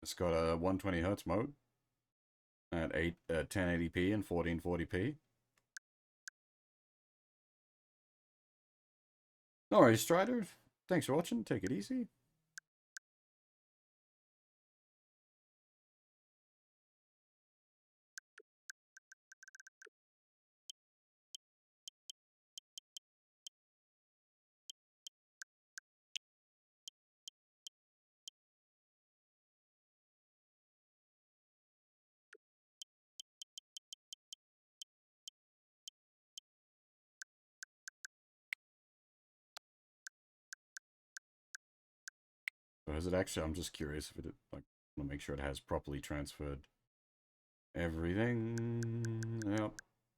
It's got a 120 hertz mode at 1080p and 1440p. No worries, Strider. Thanks for watching. Take it easy. Or is it actually? I'm just curious if it like. I want to make sure it has properly transferred everything. Yep,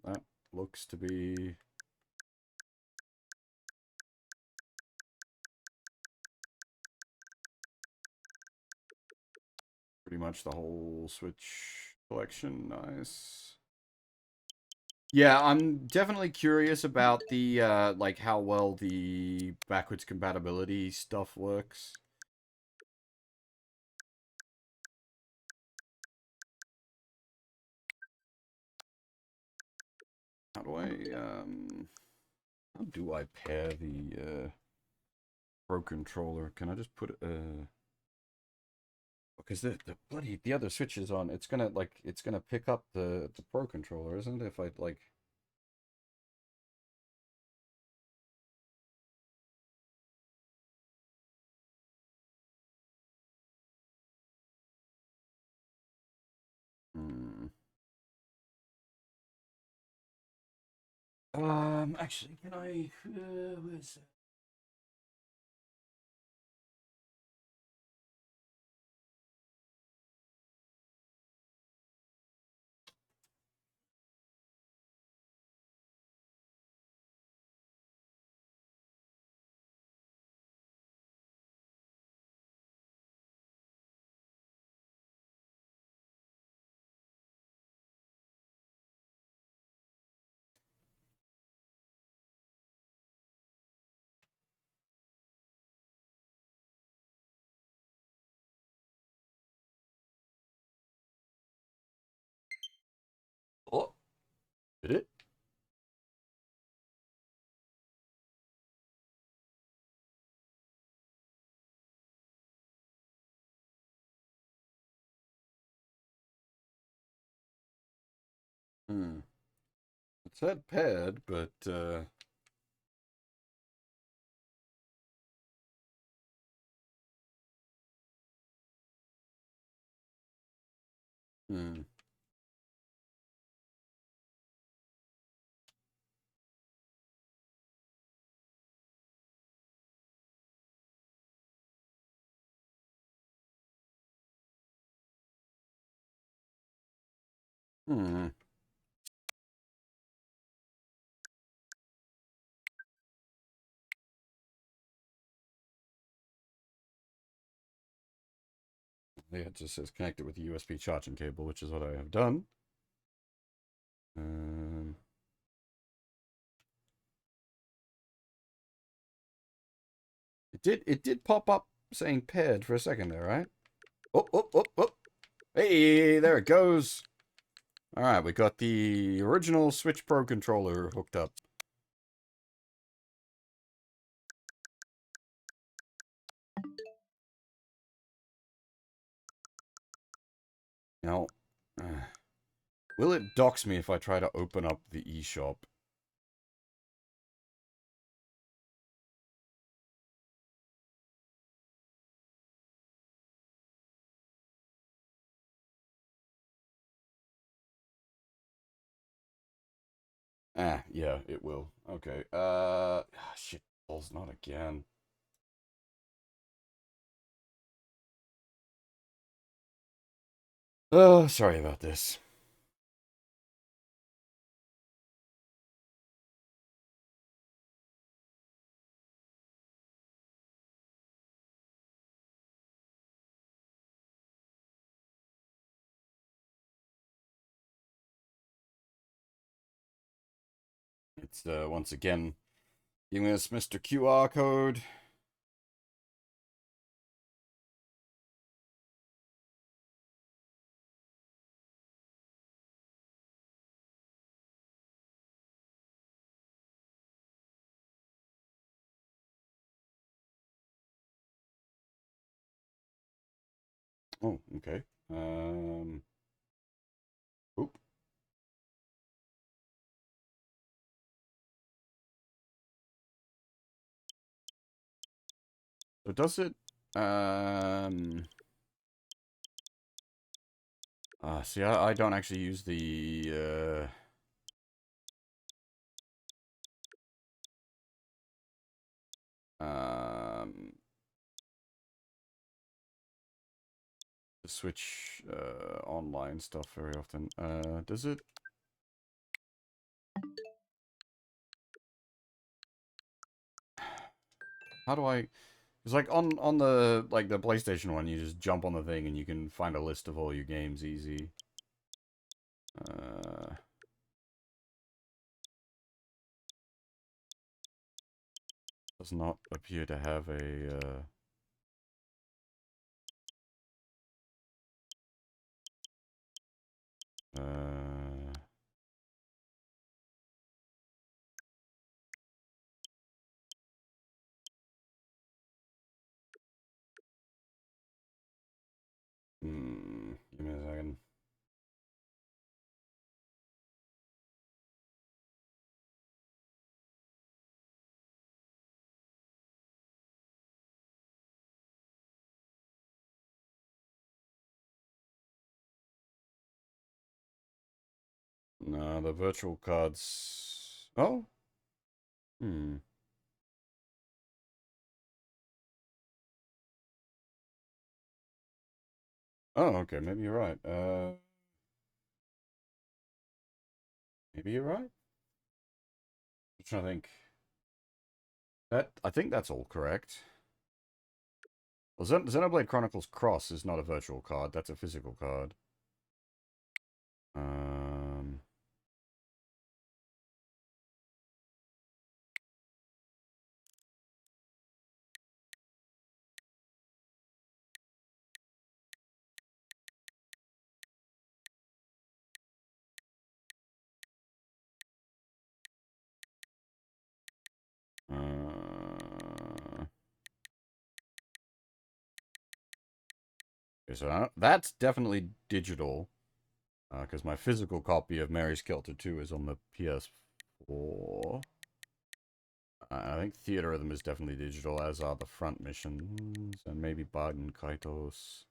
that looks to be pretty much the whole Switch collection. Nice. Yeah, I'm definitely curious about the like how well the backwards compatibility stuff works. How do I pair the Pro controller? Can I just put because the other switch is on, it's gonna pick up the Pro controller, isn't it? If I like. Hmm. Actually, can I? Where's it? Oh, did it? Hmm. It said paired, but hmm. Hmm. Yeah, it just says connected with the USB charging cable, which is what I have done. Um, it did pop up saying paired for a second there, right? Oh, oh, oh, oh. Hey, there it goes. All right, we got the original Switch Pro controller hooked up. Now, will it dox me if I try to open up the eShop? Ah, yeah, it will. Okay. Shit balls, not again. Oh, sorry about this. It's once again giving us Mr. QR code. Oh, okay. Oop. So does it, see, I don't actually use the, Switch, online stuff very often. Does it? How do I? It's like on the like the PlayStation one, you just jump on the thing and you can find a list of all your games easy. Does not appear to have a. Give me a second. No, the virtual cards. Oh. Hmm. Oh, okay. Maybe you're right. Maybe you're right. I'm trying to think. I think that's all correct. Well, Xenoblade Chronicles Cross is not a virtual card. That's a physical card. Um. Okay, so that's definitely digital. Because my physical copy of Mary Skelter 2 is on the PS4. I think Theater Rhythm is definitely digital, as are the front missions, and maybe Baden Kaitos.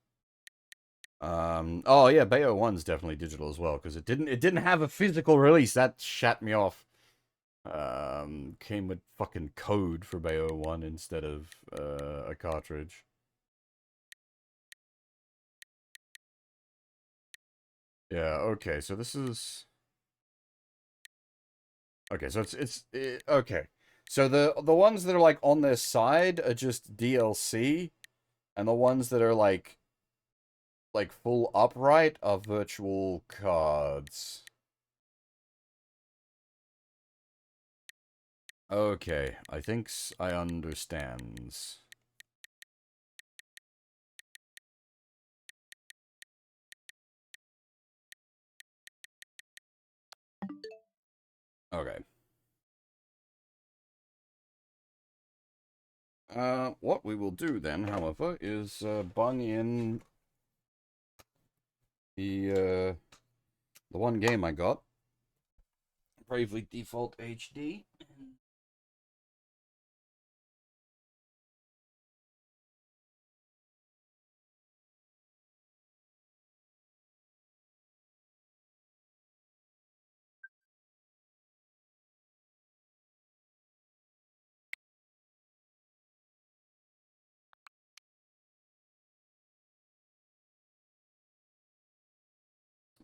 Oh yeah, Bayo 1's definitely digital as well, because it didn't have a physical release. That shat me off. Came with fucking code for Bayo 1 instead of a cartridge. Yeah, okay, so this is okay, so okay. So the ones that are like on their side are just DLC, and the ones that are like full upright are virtual cards. Okay, I think I understands. Okay. What we will do then, however, is bung in The one game I got, Bravely Default HD.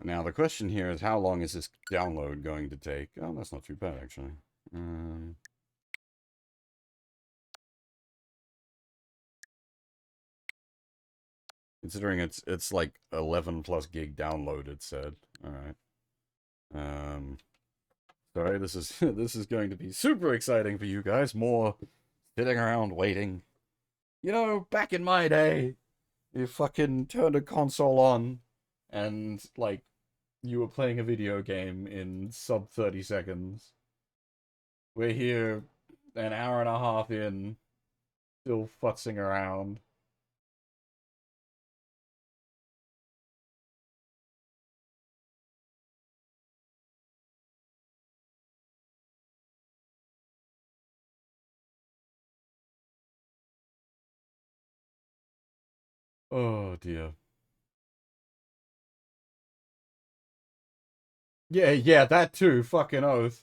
Now the question here is, how long is this download going to take? Oh, that's not too bad actually. Um, Considering it's like 11 plus gig download, it said. All right. Um, sorry, this is this is going to be super exciting for you guys. More sitting around waiting. You know, back in my day, you fucking turned a console on, and like you were playing a video game in sub 30 seconds. We're here an hour and a half in, still futzing around. Oh dear. Yeah, yeah, that too. Fucking oath.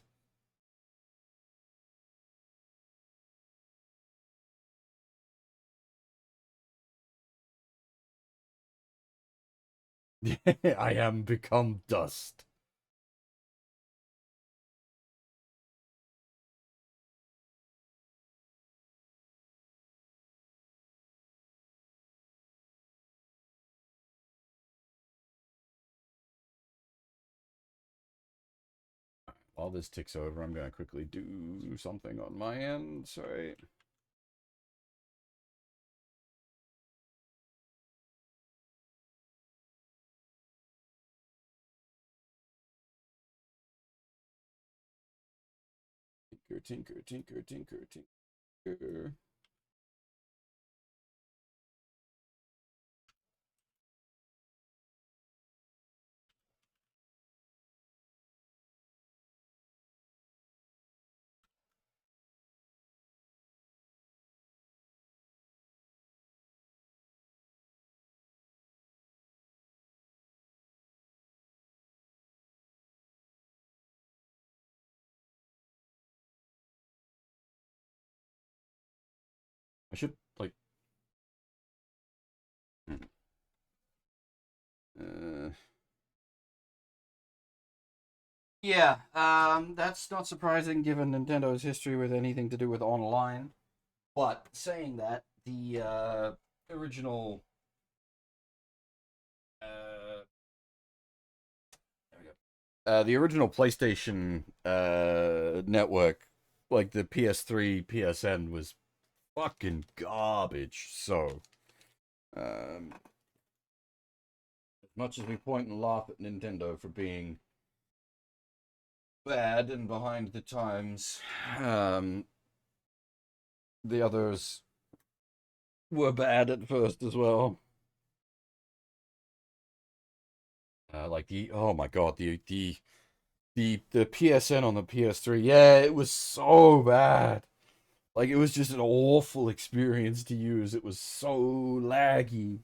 I am become dust. While this ticks over, I'm going to quickly do something on my end. Sorry. Tinker, tinker, tinker, tinker, tinker. I should, like... Uh... Yeah, that's not surprising given Nintendo's history with anything to do with online. But saying that, the original uh, there we go. The original PlayStation network, like the PS3, PSN, was fucking garbage. So, as much as we point and laugh at Nintendo for being bad and behind the times, um, the others were bad at first as well. Like the oh my god, the PSN on the PS3, yeah, it was so bad. Like it was just an awful experience to use. It was so laggy.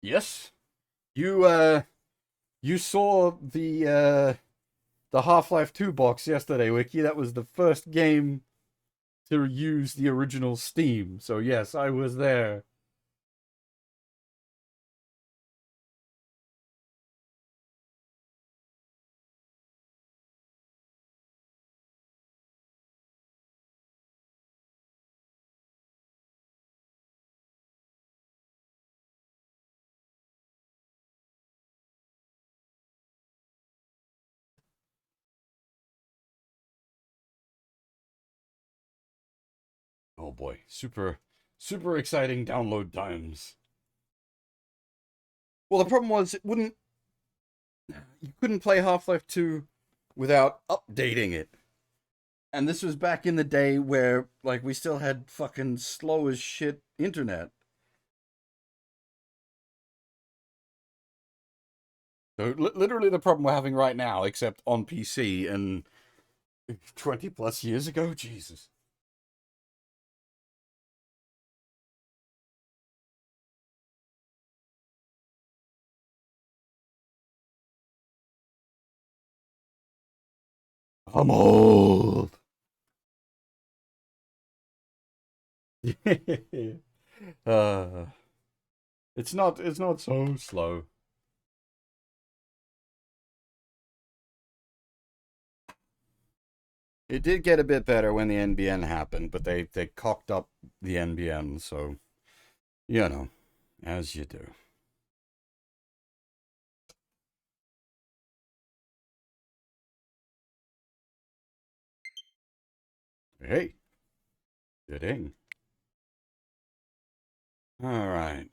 Yes, you you saw the Half-Life 2 box yesterday, Wiki. That was the first game to use the original Steam. So yes, I was there. Oh boy, super exciting download times. Well, the problem was it wouldn't you couldn't play Half-Life 2 without updating it. And this was back in the day where, like, we still had fucking slow as shit internet. So literally the problem we're having right now, except on PC and 20 plus years ago, Jesus. I'm old. uh, it's not so slow. It did get a bit better when the NBN happened, but they cocked up the NBN, so you know, as you do. Hey, kidding. All right.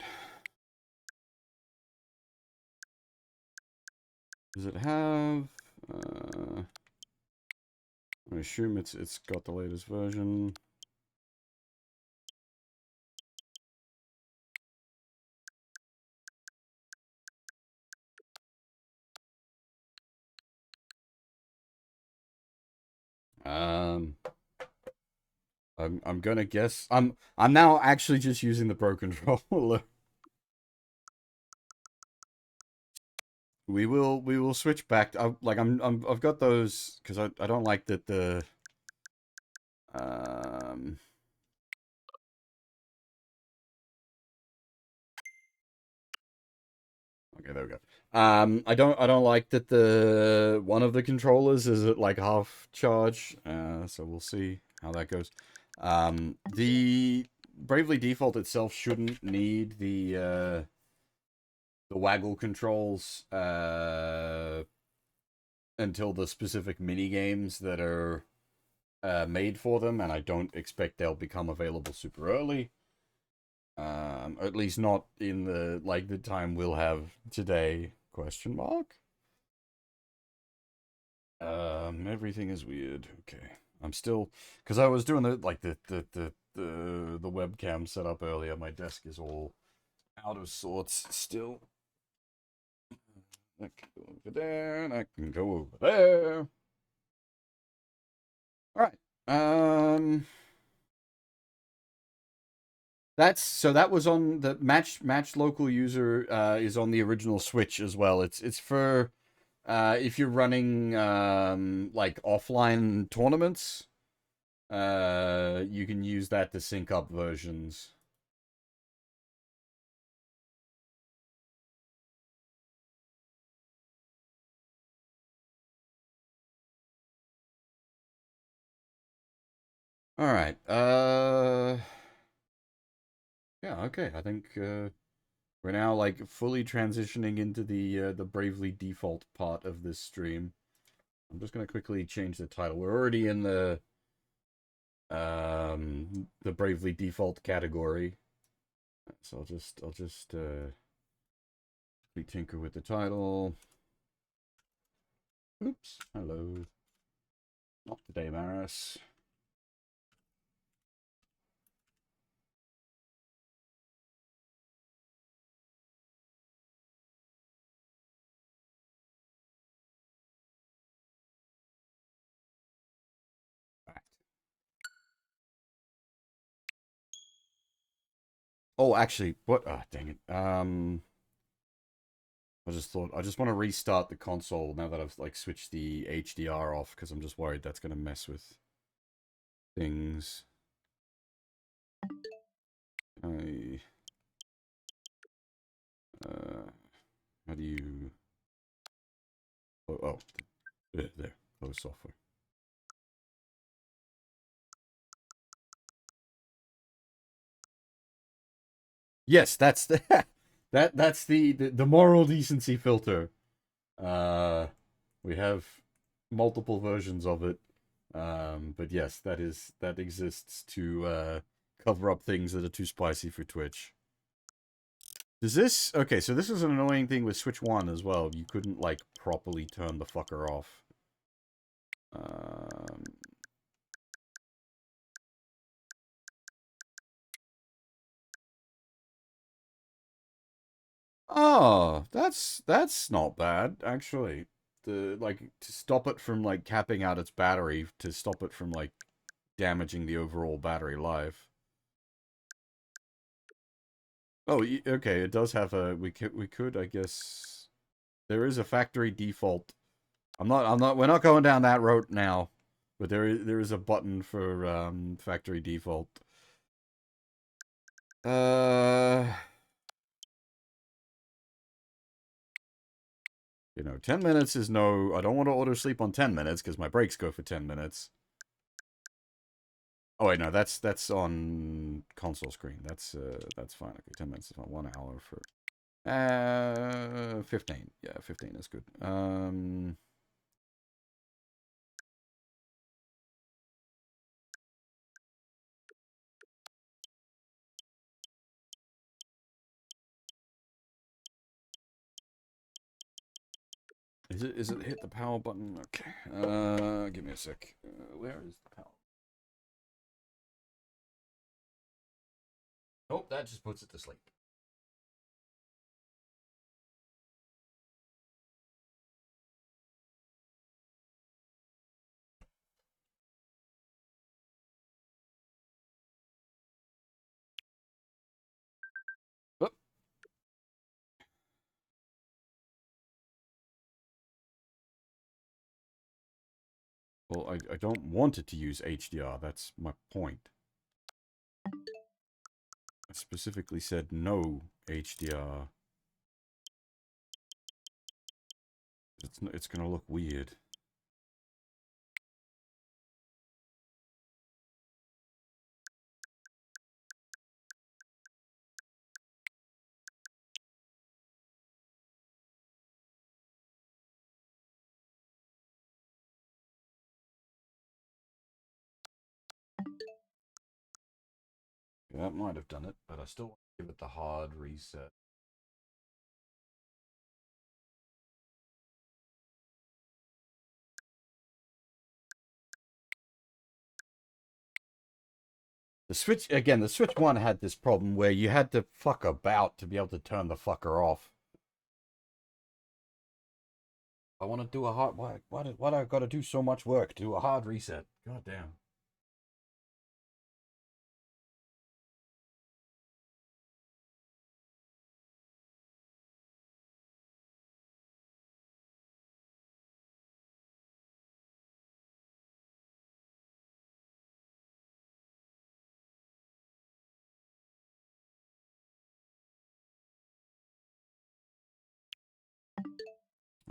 Does it have? I assume it's got the latest version. Um, I'm gonna guess. I'm now actually just using the Pro controller. We will switch back. I've got those because I don't like that the um. Okay, there we go. I don't like that the one of the controllers is at like half charge. So we'll see how that goes. The Bravely Default itself shouldn't need the waggle controls until the specific mini games that are made for them, and I don't expect they'll become available super early. Or at least not in the time we'll have today? Question mark. Everything is weird. Okay, I'm still because I was doing the webcam setup earlier. My desk is all out of sorts still. That can go over there, and I can go over there. All right. That was on the match local user is on the original Switch as well. It's for if you're running like offline tournaments, you can use that to sync up versions. All right. Yeah, okay. I think we're now like fully transitioning into the Bravely Default part of this stream. I'm just gonna quickly change the title. We're already in the Bravely Default category. So I'll just tinker with the title. Oops. Hello. Not today, Maris. Oh, actually, what? Ah, dang it. I just thought I just want to restart the console now that I've like switched the HDR off because I'm just worried that's gonna mess with things. I how do you? Oh, there. Close software. Yes, that's the that's the moral decency filter. Uh, we have multiple versions of it. But yes, that exists to cover up things that are too spicy for Twitch. Does this okay? So this is an annoying thing with Switch One as well. You couldn't like properly turn the fucker off. Um, Oh, that's not bad, actually. To stop it from, like, capping out its battery, to stop it from, like, damaging the overall battery life. Oh, okay, it does have a, we could, I guess, there is a factory default. We're not going down that road now, but there is a button for, factory default. Uh, 10 minutes is no, I don't want to auto sleep on 10 minutes because my breaks go for 10 minutes. Oh wait, no, that's on console screen. That's fine. Okay, 10 minutes is fine. 1 hour for 15. Yeah, 15 is good. Is it hit the power button? Okay. Give me a sec. Where is the power? Oh, that just puts it to sleep. Oh. Well, I don't want it to use HDR. That's my point. I specifically said no HDR. It's gonna look weird. Yeah, that might have done it, but I still want to give it the hard reset. The Switch 1 had this problem where you had to fuck about to be able to turn the fucker off. I want to do a hard, why do I gotta do so much work to do a hard reset? God damn.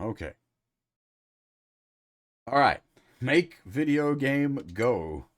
Okay. Alright. Make video game go.